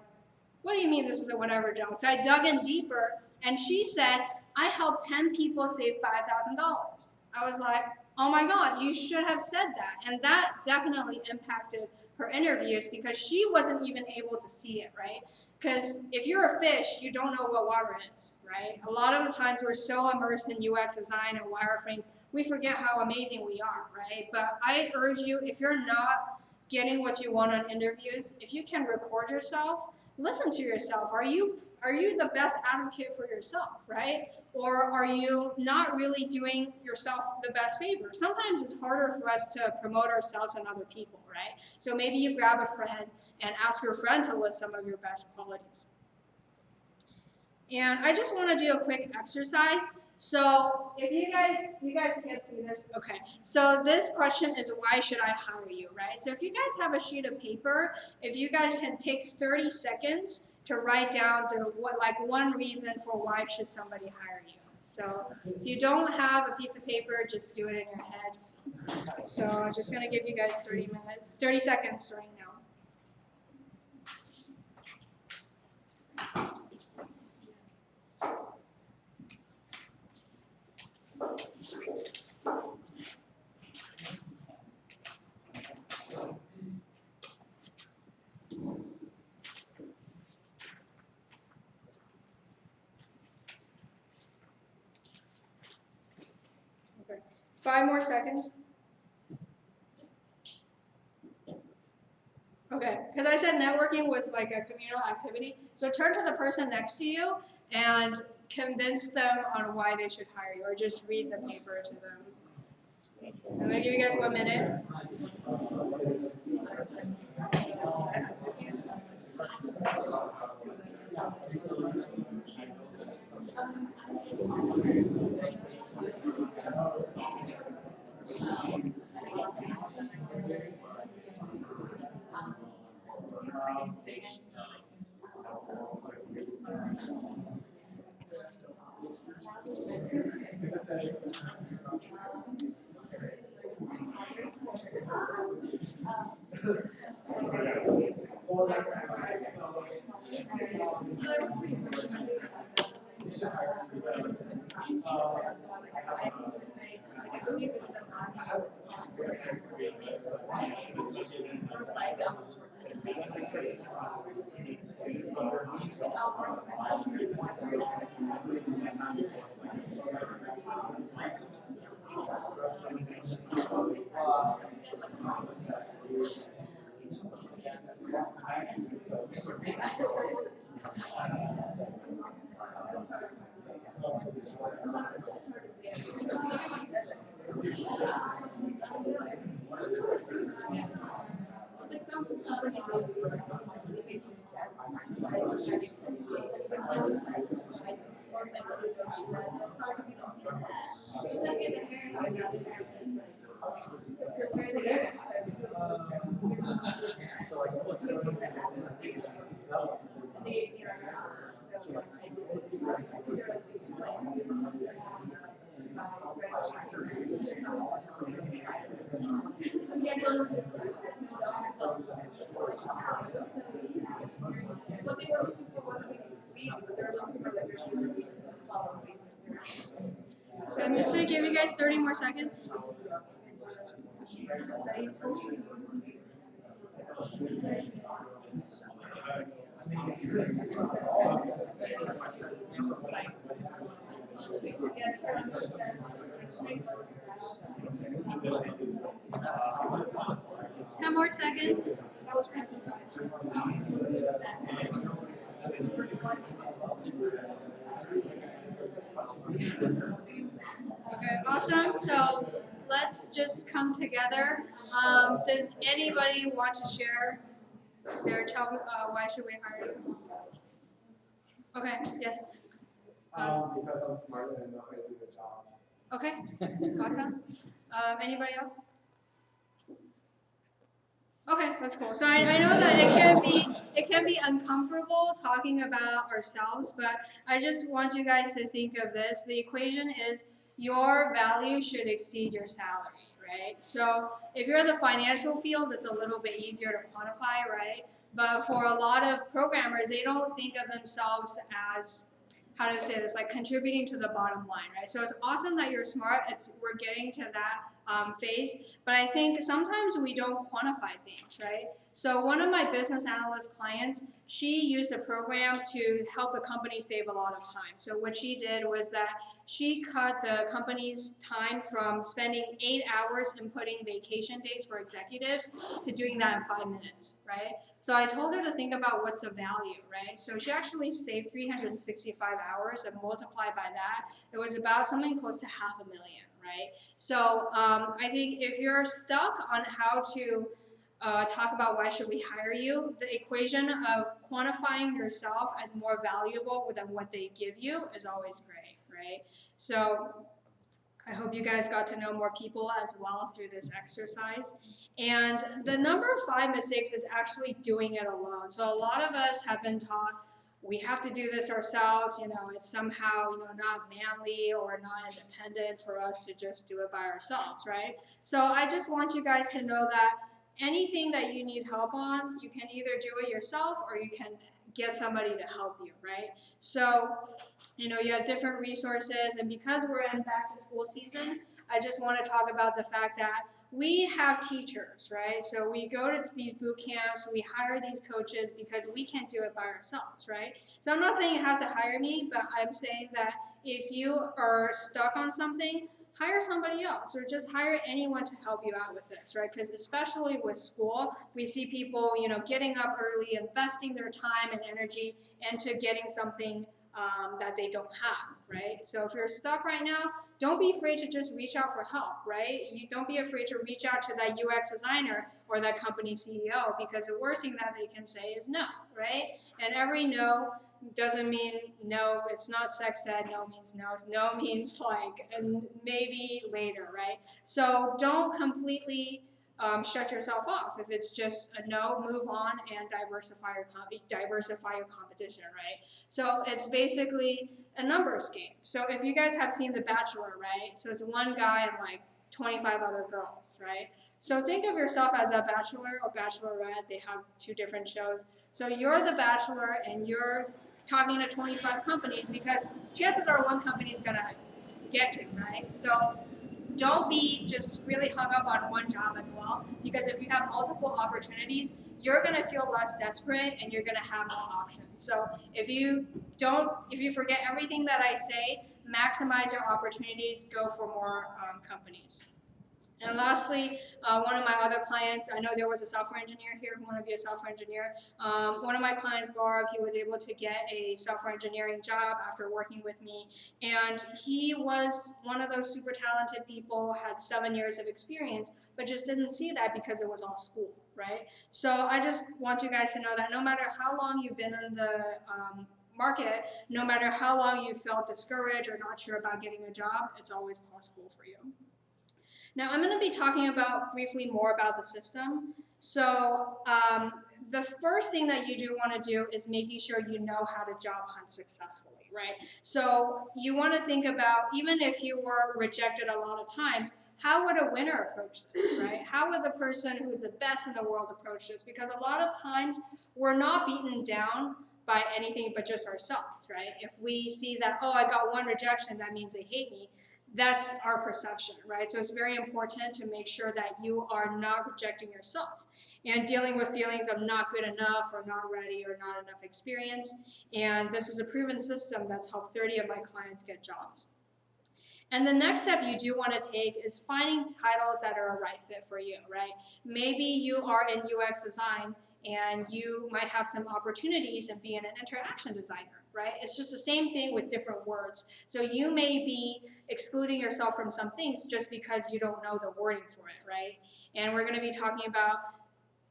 what do you mean this is a whatever job? So I dug in deeper and she said, I helped 10 people save $5,000. I was like, oh my God, you should have said that. And that definitely impacted her interviews because she wasn't even able to see it, right? Because if you're a fish, you don't know what water is, right? A lot of the times we're so immersed in UX design and wireframes, we forget how amazing we are, right? But I urge you, if you're not getting what you want on interviews, if you can record yourself, listen to yourself. Are you the best advocate for yourself, right? Or are you not really doing yourself the best favor? Sometimes it's harder for us to promote ourselves than other people, right? So maybe you grab a friend and ask your friend to list some of your best qualities. And I just want to do a quick exercise. So if you guys can't see this, okay. So this question is, why should I hire you, right? So if you guys have a sheet of paper, if you guys can take 30 seconds to write down one reason for why should somebody hire you. So if you don't have a piece of paper, just do it in your head. So I'm just gonna give you guys 30 seconds right now. Okay. 5 more seconds. Okay, because I said networking was like a communal activity. So turn to the person next to you and convince them on why they should hire you, or just read the paper to them. I'm going to give you guys 1 minute. I'm just gonna give you guys 30 more seconds. Ten more seconds. Okay, awesome. So let's just come together. Does anybody want to share tell me why should we hire you? Okay, yes.
Because I'm smart and know how to do the job.
Okay, awesome. Anybody else? Okay, that's cool. So I know that it can be uncomfortable talking about ourselves, but I just want you guys to think of this. The equation is your value should exceed your salary, right? So if you're in the financial field, it's a little bit easier to quantify, right? But for a lot of programmers, they don't think of themselves as, how to say this, like contributing to the bottom line, right? So it's awesome that you're smart. We're getting to that phase, but I think sometimes we don't quantify things, right? So one of my business analyst clients, she used a program to help a company save a lot of time. So what she did was that she cut the company's time from spending 8 hours inputting vacation days for executives to doing that in 5 minutes, right? So I told her to think about what's of value, right? So she actually saved 365 hours, and multiplied by that, it was about something close to $500,000, right? So I think if you're stuck on how to talk about why should we hire you, the equation of quantifying yourself as more valuable than what they give you is always great, right? So I hope you guys got to know more people as well through this exercise. And the number 5 mistakes is actually doing it alone. So a lot of us have been taught we have to do this ourselves, it's somehow, not manly or not independent for us to just do it by ourselves, right? So I just want you guys to know that anything that you need help on, you can either do it yourself or you can get somebody to help you, right? So, you have different resources, and because we're in back to school season, I just want to talk about the fact that we have teachers, right? So we go to these boot camps, we hire these coaches because we can't do it by ourselves, right? So I'm not saying you have to hire me, but I'm saying that if you are stuck on something, hire somebody else, or just hire anyone to help you out with this, right? Because especially with school, we see people, getting up early, investing their time and energy into getting something that they don't have, right? So if you're stuck right now, don't be afraid to just reach out for help, right? You don't be afraid to reach out to that UX designer or that company CEO, because the worst thing that they can say is no, right? And every no doesn't mean no, it's not sex ed, no means no, no means like maybe later, right? So don't completely shut yourself off. If it's just a no, move on and diversify your competition, right? So it's basically a numbers game. So if you guys have seen The Bachelor, right? So it's one guy and like 25 other girls, right? So think of yourself as a bachelor or bachelorette. They have two different shows. So you're the bachelor and you're talking to 25 companies, because chances are one company is gonna get you, right? So don't be just really hung up on one job as well, because if you have multiple opportunities, you're going to feel less desperate and you're going to have more options. So if you forget everything that I say, maximize your opportunities, go for more companies. And lastly, one of my other clients, I know there was a software engineer here who wanted to be a software engineer. One of my clients, Gaurav, he was able to get a software engineering job after working with me. And he was one of those super talented people, had 7 years of experience, but just didn't see that because it was all school, right? So I just want you guys to know that no matter how long you've been in the market, no matter how long you felt discouraged or not sure about getting a job, it's always possible for you. Now I'm going to be talking briefly more about the system. So the first thing that you do want to do is making sure you know how to job hunt successfully, right? So you want to think about, even if you were rejected a lot of times, how would a winner approach this, right? How would the person who is the best in the world approach this? Because a lot of times we're not beaten down by anything but just ourselves, right? If we see that, oh, I got one rejection, that means they hate me. That's our perception, right? So it's very important to make sure that you are not rejecting yourself and dealing with feelings of not good enough or not ready or not enough experience. And this is a proven system that's helped 30 of my clients get jobs. And the next step you do want to take is finding titles that are a right fit for you, right? Maybe you are in UX design and you might have some opportunities in being an interaction designer, right? It's just the same thing with different words. So you may be excluding yourself from some things just because you don't know the wording for it, right? And we're going to be talking about,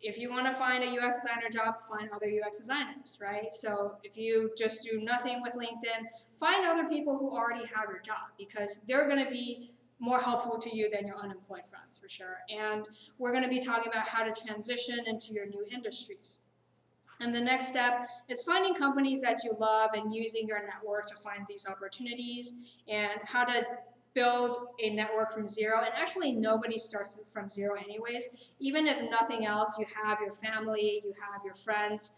if you want to find a UX designer job, find other UX designers, right? So if you just do nothing with LinkedIn, find other people who already have your job, because they're going to be more helpful to you than your unemployed friends, for sure. And we're going to be talking about how to transition into your new industries. And the next step is finding companies that you love and using your network to find these opportunities, and how to build a network from zero. And actually nobody starts from zero anyways. Even if nothing else, you have your family, you have your friends.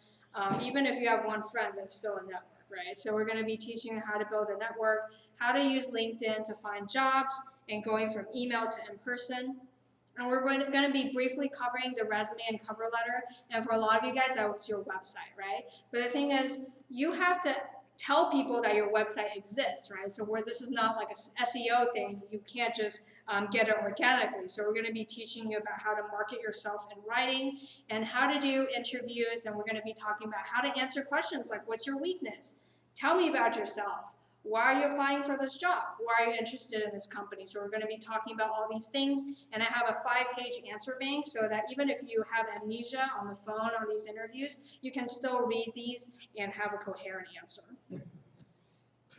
Even if you have one friend, that's still a network, right? So we're going to be teaching you how to build a network, how to use LinkedIn to find jobs, and going from email to in-person. And we're going to be briefly covering the resume and cover letter. And for a lot of you guys, that's your website, right? But the thing is, you have to tell people that your website exists, right? So this is not like a SEO thing. You can't just get it organically. So we're going to be teaching you about how to market yourself in writing and how to do interviews. And we're going to be talking about how to answer questions like, what's your weakness? Tell me about yourself. Why are you applying for this job? Why are you interested in this company? So we're going to be talking about all these things, and I have a 5-page answer bank so that even if you have amnesia on the phone on these interviews, you can still read these and have a coherent answer.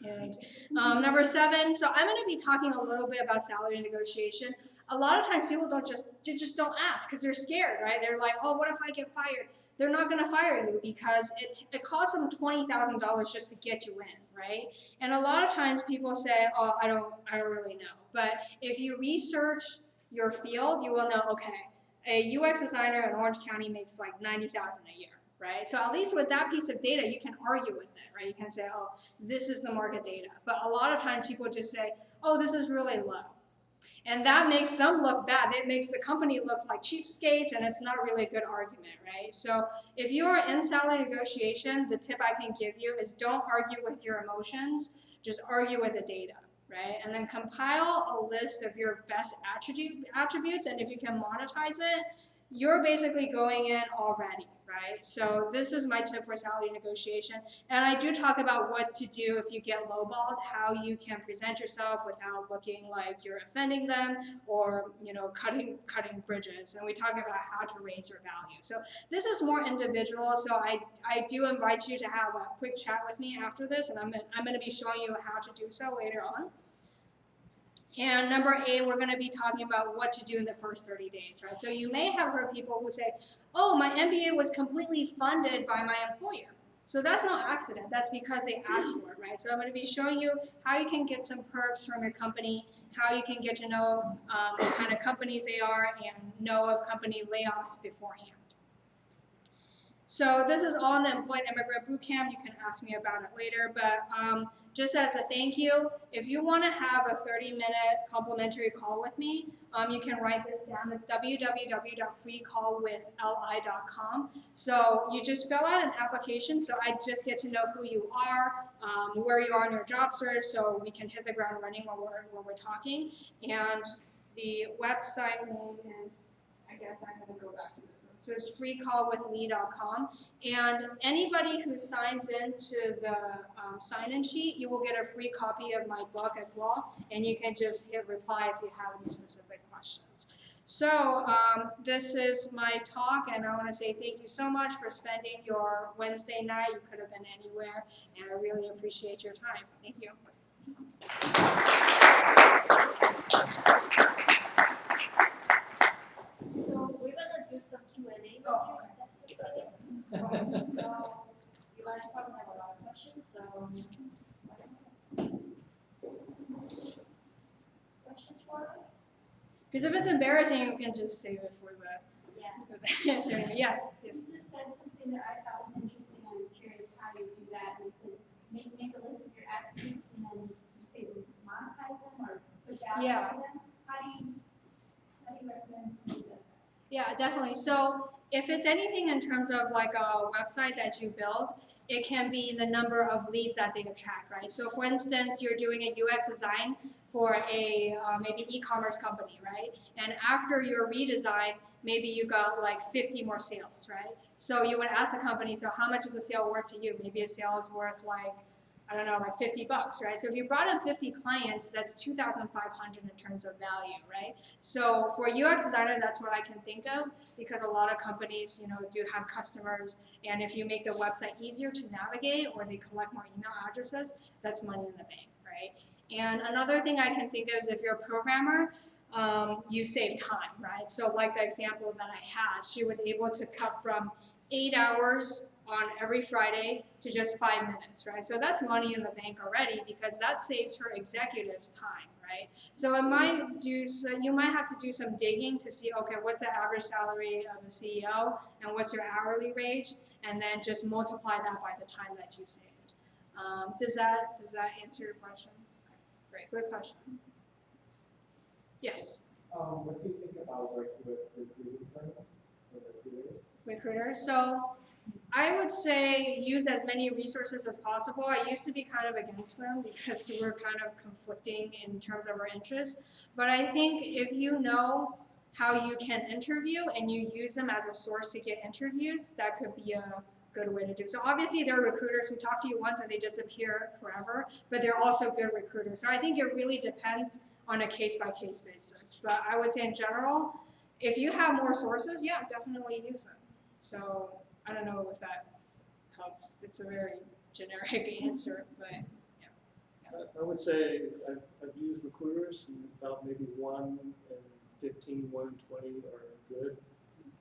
And number 7, so I'm going to be talking a little bit about salary negotiation. A lot of times people just don't ask because they're scared, right? They're like, oh, what if I get fired? They're not going to fire you because it costs them $20,000 just to get you in, right? And a lot of times people say, oh, I don't really know. But if you research your field, you will know, okay, a UX designer in Orange County makes like $90,000 a year, right? So at least with that piece of data, you can argue with it, right? You can say, oh, this is the market data. But a lot of times people just say, oh, this is really low. And that makes them look bad. It makes the company look like cheapskates, and it's not really a good argument, right? So if you are in salary negotiation, the tip I can give you is don't argue with your emotions, just argue with the data, right? And then compile a list of your best attributes, and if you can monetize it, you're basically going in already, right? So this is my tip for salary negotiation. And I do talk about what to do if you get lowballed, how you can present yourself without looking like you're offending them or, you know, cutting bridges. And we talk about how to raise your value. So this is more individual. So I do invite you to have a quick chat with me after this, and I'm going to be showing you how to do so later on. And number 8, we're going to be talking about what to do in the first 30 days, right? So you may have heard people who say, oh, my MBA was completely funded by my employer. So that's no accident. That's because they asked for it, right? So I'm going to be showing you how you can get some perks from your company, how you can get to know what kind of companies they are, and know of company layoffs beforehand. So this is all in the Employed Immigrant Bootcamp. You can ask me about it later, but just as a thank you, if you want to have a 30-minute complimentary call with me, you can write this down. It's www.freecallwithli.com. So you just fill out an application, so I just get to know who you are, where you are in your job search, so we can hit the ground running when we're talking. And the website name is, I guess I'm going to go back to this one. So it's freecallwithli.com. And anybody who signs into the sign-in sheet, you will get a free copy of my book as well. And you can just hit reply if you have any specific questions. So this is my talk, and I want to say thank you so much for spending your Wednesday night. You could have been anywhere, and I really appreciate your time. Thank you.
So we're gonna do some Q&A.
Oh,
So you guys probably have a lot of questions, so. Questions for us?
because if it's embarrassing, you can just save it for the.
Yeah.
Yes.
You just said something that I thought was interesting. I'm curious how you do that. And you said make a list of your attributes and then you say monetize them or push out
Yeah.
for them. How do you recommend somebody does that?
Yeah, definitely. So if it's anything in terms of like a website that you build, it can be the number of leads that they attract, right? So for instance, you're doing a UX design for a maybe e-commerce company, right? And after your redesign, maybe you got like 50 more sales, right? So you would ask the company, so how much is a sale worth to you? Maybe a sale is worth like, I don't know, like $50, right? So if you brought in 50 clients, that's 2,500 in terms of value, right? So for a UX designer, that's what I can think of, because a lot of companies, you know, do have customers, and if you make the website easier to navigate or they collect more email addresses, that's money in the bank, right? And another thing I can think of is if you're a programmer, you save time, right? So like the example that I had, she was able to cut from 8 hours on every Friday to just 5 minutes, right? So that's money in the bank already, because that saves her executives time, right? So it might do, so you might have to do some digging to see, okay, what's the average salary of the CEO and what's your hourly wage, and then just multiply that by the time that you saved. Does that answer your question? Great, good question. Yes.
What do you think about working with recruiting firms or recruiters?
Recruiters. So I would say use as many resources as possible. I used to be kind of against them because we're kind of conflicting in terms of our interests. But I think if you know how you can interview and you use them as a source to get interviews, that could be a good way to do. So obviously there are recruiters who talk to you once and they disappear forever, but they're also good recruiters. So I think it really depends on a case-by-case basis. But I would say in general, if you have more sources, yeah, definitely use them. So I don't know if that helps. It's a very generic answer, but yeah.
I would say I've used recruiters, and about maybe 1 in 15, 1 in 20 are good.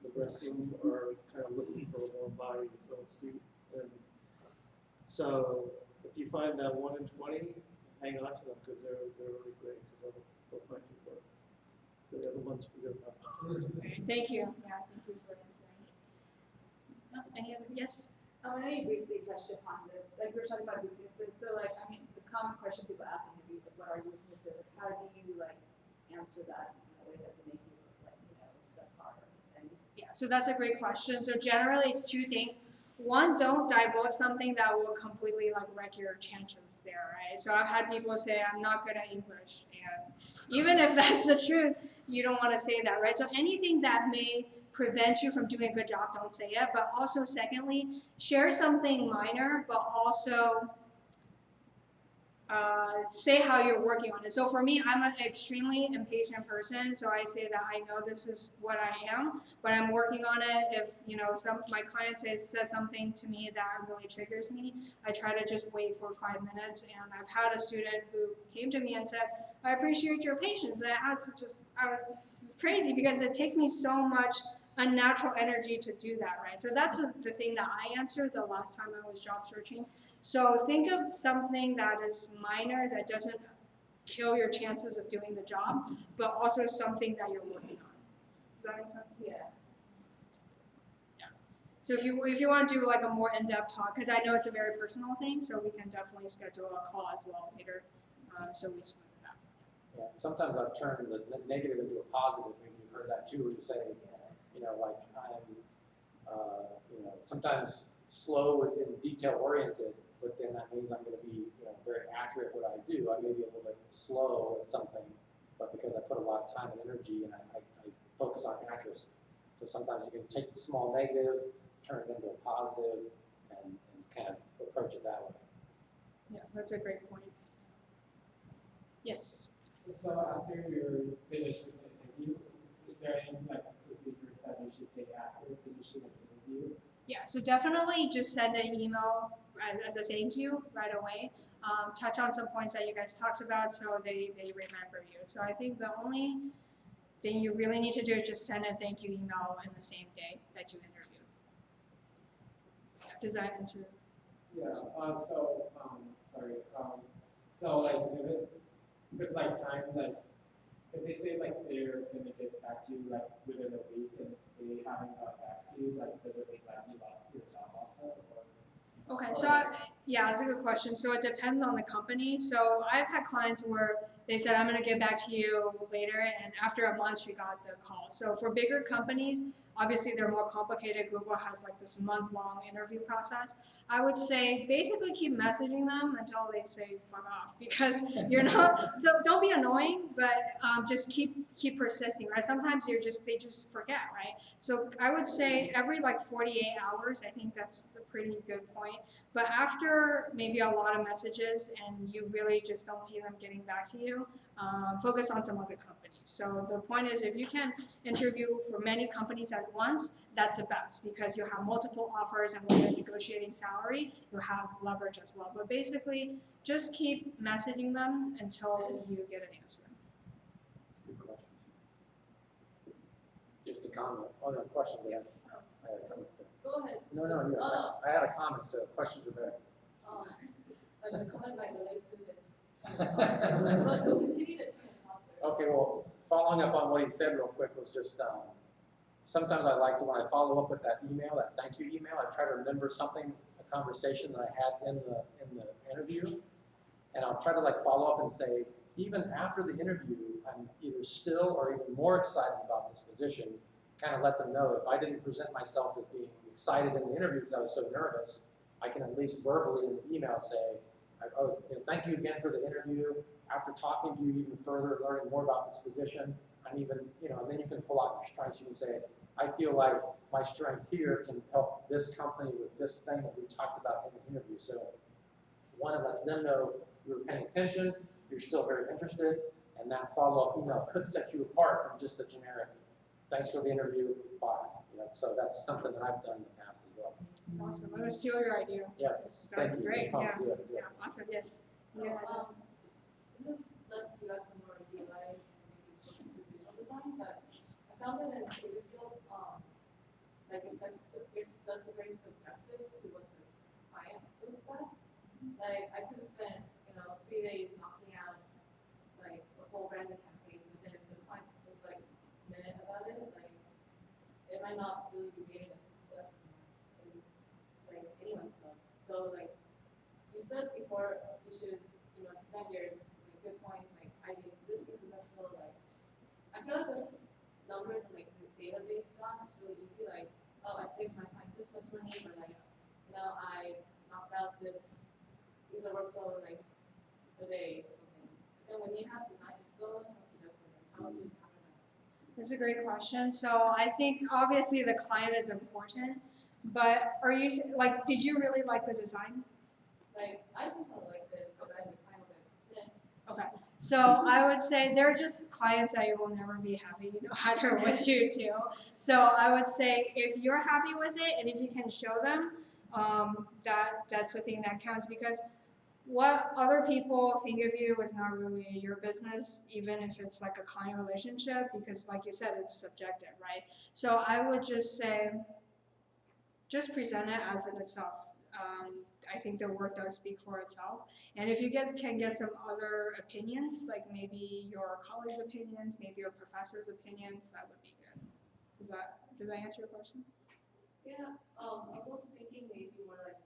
The rest of them are kind of looking for a warm body to fill a seat. And so if you find that 1 in 20, hang on to them because they're really great, because they'll find you work. They're the ones who get about.
Thank you. Yeah, thank you for answering. No, any other? Yes.
I know you briefly touched upon this. Like we were talking about weaknesses. So like, I mean, the common question people ask in interviews, like, what are your weaknesses? Like, how do you like answer that in a way that doesn't make you look like, you know, subpar or anything?
Yeah, so that's a great question. So generally it's 2 things. One, don't divulge something that will completely like wreck your chances there, right? So I've had people say, I'm not good at English. And even if that's the truth, you don't want to say that, right? So anything that may prevent you from doing a good job, don't say it. But also, secondly, share something minor, but also say how you're working on it. So for me, I'm an extremely impatient person, so I say that I know this is what I am, but I'm working on it. If my client says something to me that really triggers me, I try to just wait for 5 minutes. And I've had a student who came to me and said, "I appreciate your patience," and it's crazy because it takes me so much unnatural energy to do that, right? So that's the thing that I answered the last time I was job searching. So think of something that is minor, that doesn't kill your chances of doing the job, but also something that you're working on. Does that make sense?
Yeah.
So if you want to do like a more in-depth talk, because I know it's a very personal thing, so we can definitely schedule a call as well later, so we smooth it out.
Yeah, sometimes I've turned the negative into a positive. Maybe you've heard that too, where you say, like I'm, sometimes slow and detail oriented, but then that means I'm going to be, very accurate at what I do. I may be a little bit slow at something, but because I put a lot of time and energy and I focus on accuracy. So sometimes you can take the small negative, turn it into a positive, and kind of approach it that way.
Yeah, that's a great point. Yes.
So after you're finished with the interview, is there any procedures that you should take after finishing the interview?
Yeah, so definitely just send an email as a thank you right away. Touch on some points that you guys talked about so they remember you. So I think the only thing you really need to do is just send a thank you email in the same day that you interview. Does that answer?
Yeah, so like if it's like time, like if they say like they're gonna get back to you like within a week and they haven't got back to you, like does it mean like you lost your job offer or?
Okay, so yeah, that's a good question. So it depends on the company. So I've had clients where they said, "I'm going to get back to you later," and after a month, she got the call. So for bigger companies, obviously they're more complicated. Google has like this month-long interview process. I would say basically keep messaging them until they say fuck off, because you're not. So don't be annoying, but just keep persisting, right? Sometimes they just forget, right? So I would say every like 48 hours, I think that's a pretty good point. But after maybe a lot of messages and you really just don't see them getting back to you, focus on some other companies. So the point is, if you can interview for many companies at once, that's the best, because you have multiple offers, and when you're negotiating salary, you have leverage as well. But basically, just keep messaging them until you get an answer.
Good question. Just a comment. Oh, no, question, yes. I had a comment there.
Go ahead.
No, yeah, I had a comment, so questions are better.
But the comment might relate to this. But we'll continue the talk.
Okay, well, following up on what he said real quick was just, sometimes I like to, when I follow up with that email, that thank you email, I try to remember something, a conversation that I had in the interview, and I'll try to like follow up and say, even after the interview, I'm either still or even more excited about this position. Kind of let them know if I didn't present myself as being excited in the interview because I was so nervous, I can at least verbally in the email say, thank you again for the interview. After talking to you even further, learning more about this position, I'm even, and then you can pull out your strengths. You can say, I feel like my strength here can help this company with this thing that we talked about in the interview. So one, it lets them know you're paying attention, you're still very interested, and that follow-up email could set you apart from just a generic, thanks for the interview, bye. So that's something that I've done in the past as well.
It's awesome. I'm gonna steal your idea.
Yeah,
Sounds
thank you.
great.
Oh,
Yeah.
yeah.
Awesome. Yes. Yeah.
This lets you add some more UI and maybe closer to visual design, but I found that in creative fields, like your success is very subjective to what the client looks at. Like I could spend, 3 days knocking out like a whole branding campaign, but then if the client was like minute about it, like it might not really be rated as success in like anyone's book. So like you said before, you should present your good points. Like I did this is successful. Like I feel like those numbers and like the database stuff is really easy. Like I saved my client this much money, or like I knocked out this user workflow like a day or something. But then when you have design, it's so much more subjective. Like how to cover that.
That's a great question. So I think obviously the client is important, but are you like, did you really like the design?
Like, I personally liked it, but I kind of
Okay. So I would say they're just clients that you will never be happy no matter what you do. So I would say if you're happy with it and if you can show them, that's the thing that counts, because what other people think of you is not really your business, even if it's like a client relationship, because like you said, it's subjective, right? So I would just say, just present it as in itself. I think the work does speak for itself. And if you can get some other opinions, like maybe your colleagues' opinions, maybe your professor's opinions, that would be good. Does that answer your question?
Yeah, I was also thinking maybe more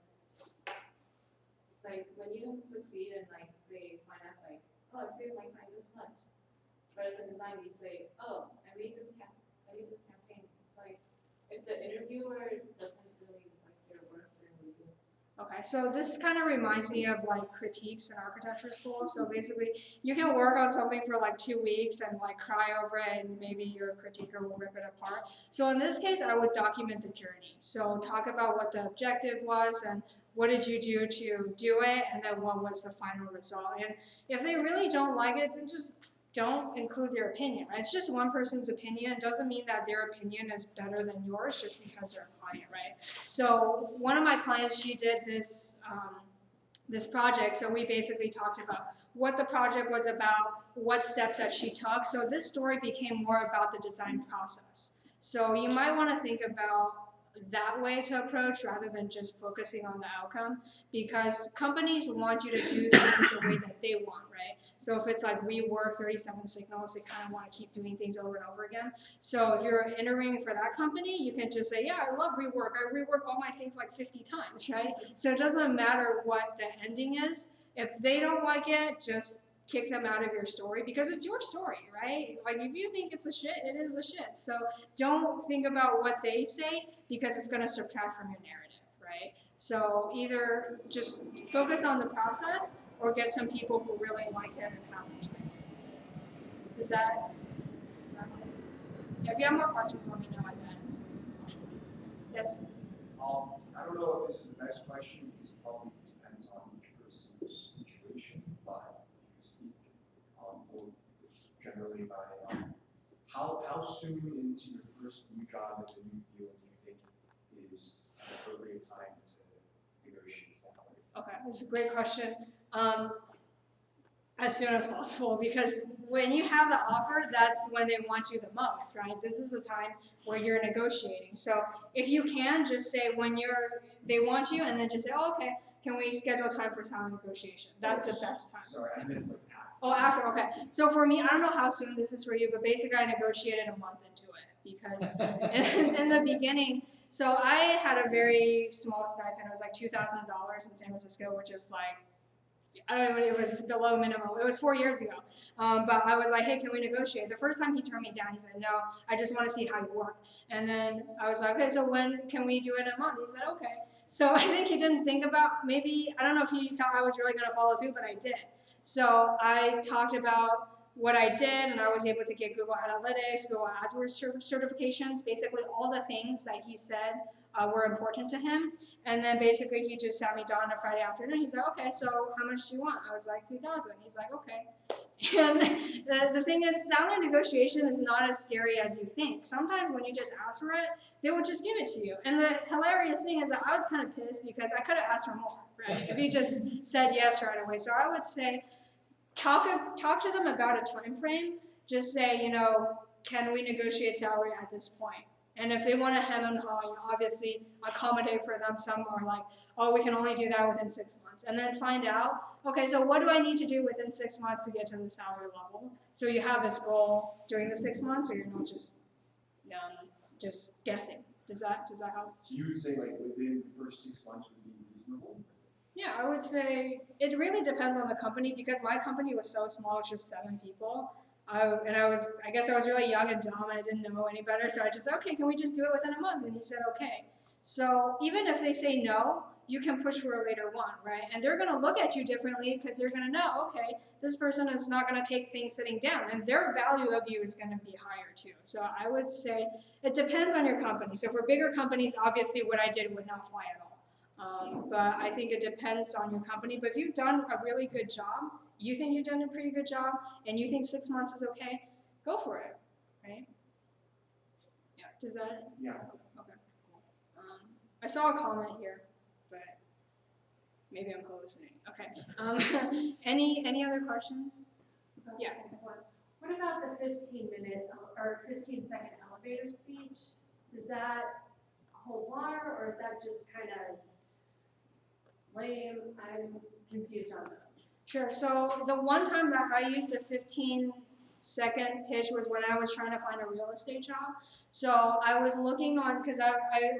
like when you succeed in like say finance, like, oh, I saved my client this much. Whereas in design, you say, oh, I made this campaign. It's like if the interviewer doesn't really like your work, then we do.
Okay, so this kind of reminds me of like critiques in architecture school. So basically, you can work on something for like 2 weeks and like cry over it, and maybe your critiquer will rip it apart. So in this case, I would document the journey. So talk about what the objective was and what did you do to do it, and then what was the final result. And if they really don't like it, then just don't include their opinion, right? It's just one person's opinion. It doesn't mean that their opinion is better than yours just because they're a client, right? So one of my clients, she did this, this project. So we basically talked about what the project was about, what steps that she took. So this story became more about the design process. So you might want to think about that way to approach rather than just focusing on the outcome, because companies want you to do things the way that they want, right? So if it's like rework 37 signals, they kind of want to keep doing things over and over again. So if you're entering for that company, you can just say, yeah, I love rework. I rework all my things like 50 times, right? So it doesn't matter what the ending is. If they don't like it, just kick them out of your story, because it's your story, right? Like if you think it's a shit, it is a shit. So don't think about what they say, because it's going to subtract from your narrative, right? So either just focus on the process or get some people who really like it and have it. Does that if you have more questions, let me know at the end so we can talk. Yes?
I don't know if this is the best question, because it probably depends on each person's situation, but you speak or generally by how soon into your first new job as a new field do you think is an appropriate time to negotiate salary?
Okay, that's a great question. As soon as possible, because when you have the offer, that's when they want you the most, right? This is the time where you're negotiating. So if you can, just say when they want you, and then just say, oh, okay, can we schedule time for salary negotiation? That's the best time.
Sorry, I meant like after.
Oh, after, okay. So for me, I don't know how soon this is for you, but basically I negotiated a month into it, because in the beginning, so I had a very small stipend. It was like $2,000 in San Francisco, which is like, I don't know, it was below minimum. It was 4 years ago. But I was like, hey, can we negotiate? The first time he turned me down, he said, no, I just want to see how you work. And then I was like, okay, so when can we do it in a month? He said, okay. So I think he didn't think about, maybe, I don't know if he thought I was really going to follow through, but I did. So I talked about what I did, and I was able to get Google Analytics, Google AdWords certifications, basically all the things that he said were important to him. And then basically he just sat me down on a Friday afternoon. He's like, okay, so how much do you want? I was like, 3,000. He's like, okay. And the thing is, salary negotiation is not as scary as you think. Sometimes when you just ask for it, they will just give it to you. And the hilarious thing is that I was kind of pissed because I could have asked for more, right? If he just said yes right away. So I would say, talk to them about a time frame. Just say, can we negotiate salary at this point? And if they want to hem and haw, obviously accommodate for them. Some are like, oh, we can only do that within 6 months. And then find out, okay, so what do I need to do within 6 months to get to the salary level? So you have this goal during the 6 months, or you're not just guessing. Does that help?
So you would say like within the first 6 months would be reasonable?
Yeah, I would say it really depends on the company, because my company was so small, it's just 7 people. I guess I was really young and dumb and I didn't know any better, so I just said, okay, can we just do it within a month? And he said, okay. So even if they say no, you can push for a later one, right? And they're gonna look at you differently because they're gonna know, okay, this person is not gonna take things sitting down, and their value of you is gonna be higher too. So I would say it depends on your company. So for bigger companies, obviously what I did would not fly at all. But I think it depends on your company. But if you've done a really good job, you think you've done a pretty good job, and you think 6 months is okay, go for it, right? Yeah, does that?
Yeah.
Okay, cool. I saw a comment here, but maybe I'm hallucinating. Okay. Any other questions? Yeah.
What about the 15-minute or 15-second elevator speech? Does that hold water, or is that just kind of lame? I'm confused on those.
Sure. So the one time that I used a 15-second pitch was when I was trying to find a real estate job. So I was looking on, because I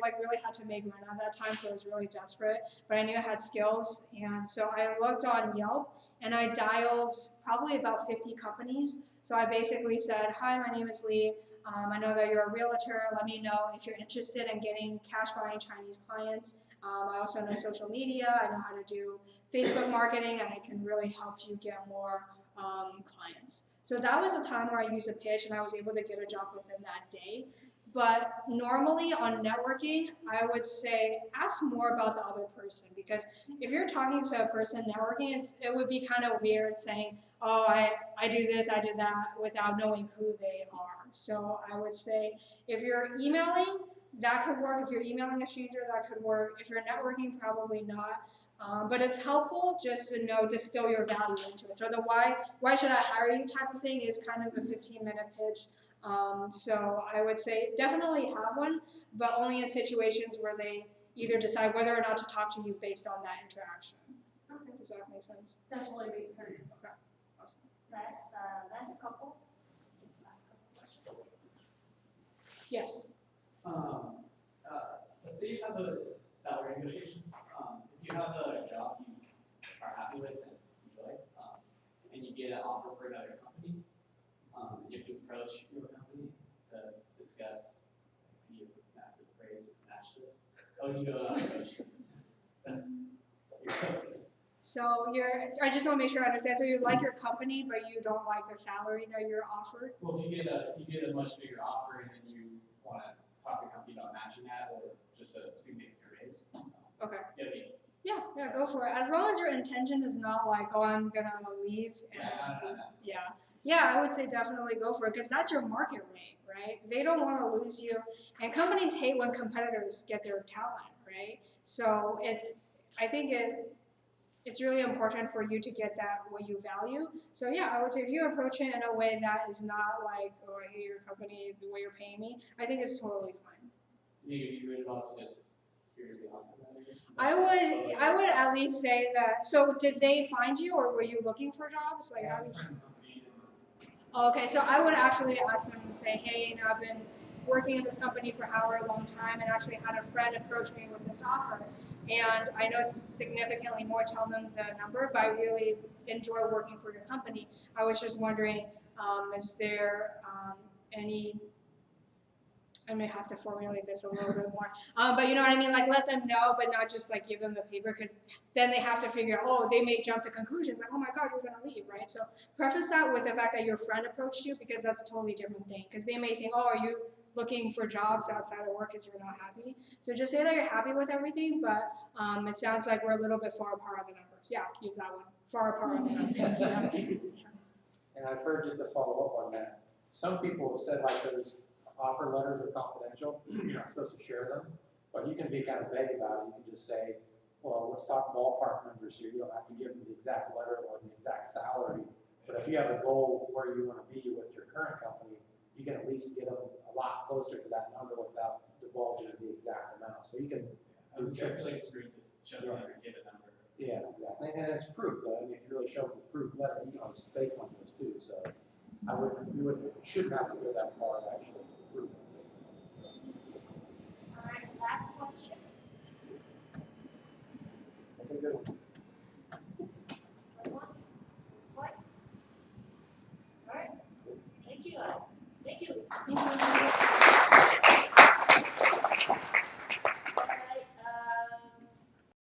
like really had to make rent at that time, so I was really desperate, but I knew I had skills, and so I looked on Yelp, and I dialed probably about 50 companies. So I basically said, hi, my name is Lee. I know that you're a realtor. Let me know if you're interested in getting cash buying Chinese clients. I also know social media. I know how to do Facebook marketing, and I can really help you get more clients. So that was a time where I used a pitch, and I was able to get a job within that day. But normally on networking, I would say ask more about the other person, because if you're talking to a person networking, it would be kind of weird saying, oh, I do this, I do that, without knowing who they are. So I would say if you're emailing, that could work. If you're emailing a stranger, that could work. If you're networking, probably not. But it's helpful just to know, distill your value into it. So the why should I hire you type of thing is kind of a 15-minute pitch. So I would say definitely have one, but only in situations where they either decide whether or not to talk to you based on that interaction.
Okay.
Does that make sense?
Definitely makes sense.
Okay. Awesome.
Last couple questions.
Yes.
Let's say you have a salary negotiations. If you have a job you are happy with and enjoy, and you get an offer for another company, you have to approach your company to discuss your massive raise to match this. How would you go about approaching your company?
So I just want to make sure I understand. So you like your company, but you don't like the salary that you're offered?
Well, if you get a much bigger offer and then you want to talk to your company about matching that or just a significant raise.
Okay.
Yeah,
Yeah, go for it. As long as your intention is not like, oh, I'm gonna leave and yeah, I would say definitely go for it, because that's your market rate, right? They don't want to lose you, and companies hate when competitors get their talent, right? So I think it's really important for you to get that what you value. So yeah, I would say if you approach it in a way that is not like, oh, I hate your company, the way you're paying me, I think it's totally fine.
You would also just here's the offer.
I would at least say that. So did they find you, or were you looking for jobs? Like how did you? Oh, okay, so I would actually ask them and say, hey, you know, I've been working in this company for however long time, and actually had a friend approach me with this offer, and I know it's significantly more. Tell them the number, but I really enjoy working for your company. I was just wondering, is there any? I may have to formulate this a little bit more, but you know what I mean? Like let them know, but not just like give them the paper, because then they have to figure out, oh, they may jump to conclusions like, oh my God, you're gonna leave, right? So preface that with the fact that your friend approached you, because that's a totally different thing. Because they may think, oh, are you looking for jobs outside of work because you're not happy? So just say that you're happy with everything, but it sounds like we're a little bit far apart on the numbers. Yeah, use that one. Far apart on the numbers. Yeah.
And I've heard, just to follow up on that, some people have said like those offer letters are confidential, you're not supposed to share them, but you can be kind of vague about it. You can just say, well, let's talk ballpark numbers here. You don't have to give them the exact letter or the exact salary, but if you have a goal where you want to be with your current company, you can at least get them a lot closer to that number without divulging the exact amount. So you can.
It's great to just give a number.
Yeah, exactly, and it's proof though. I mean, if you really show the proof letter, you can always fake one of those too. So shouldn't have to go that far to actually prove it.
All right, last question.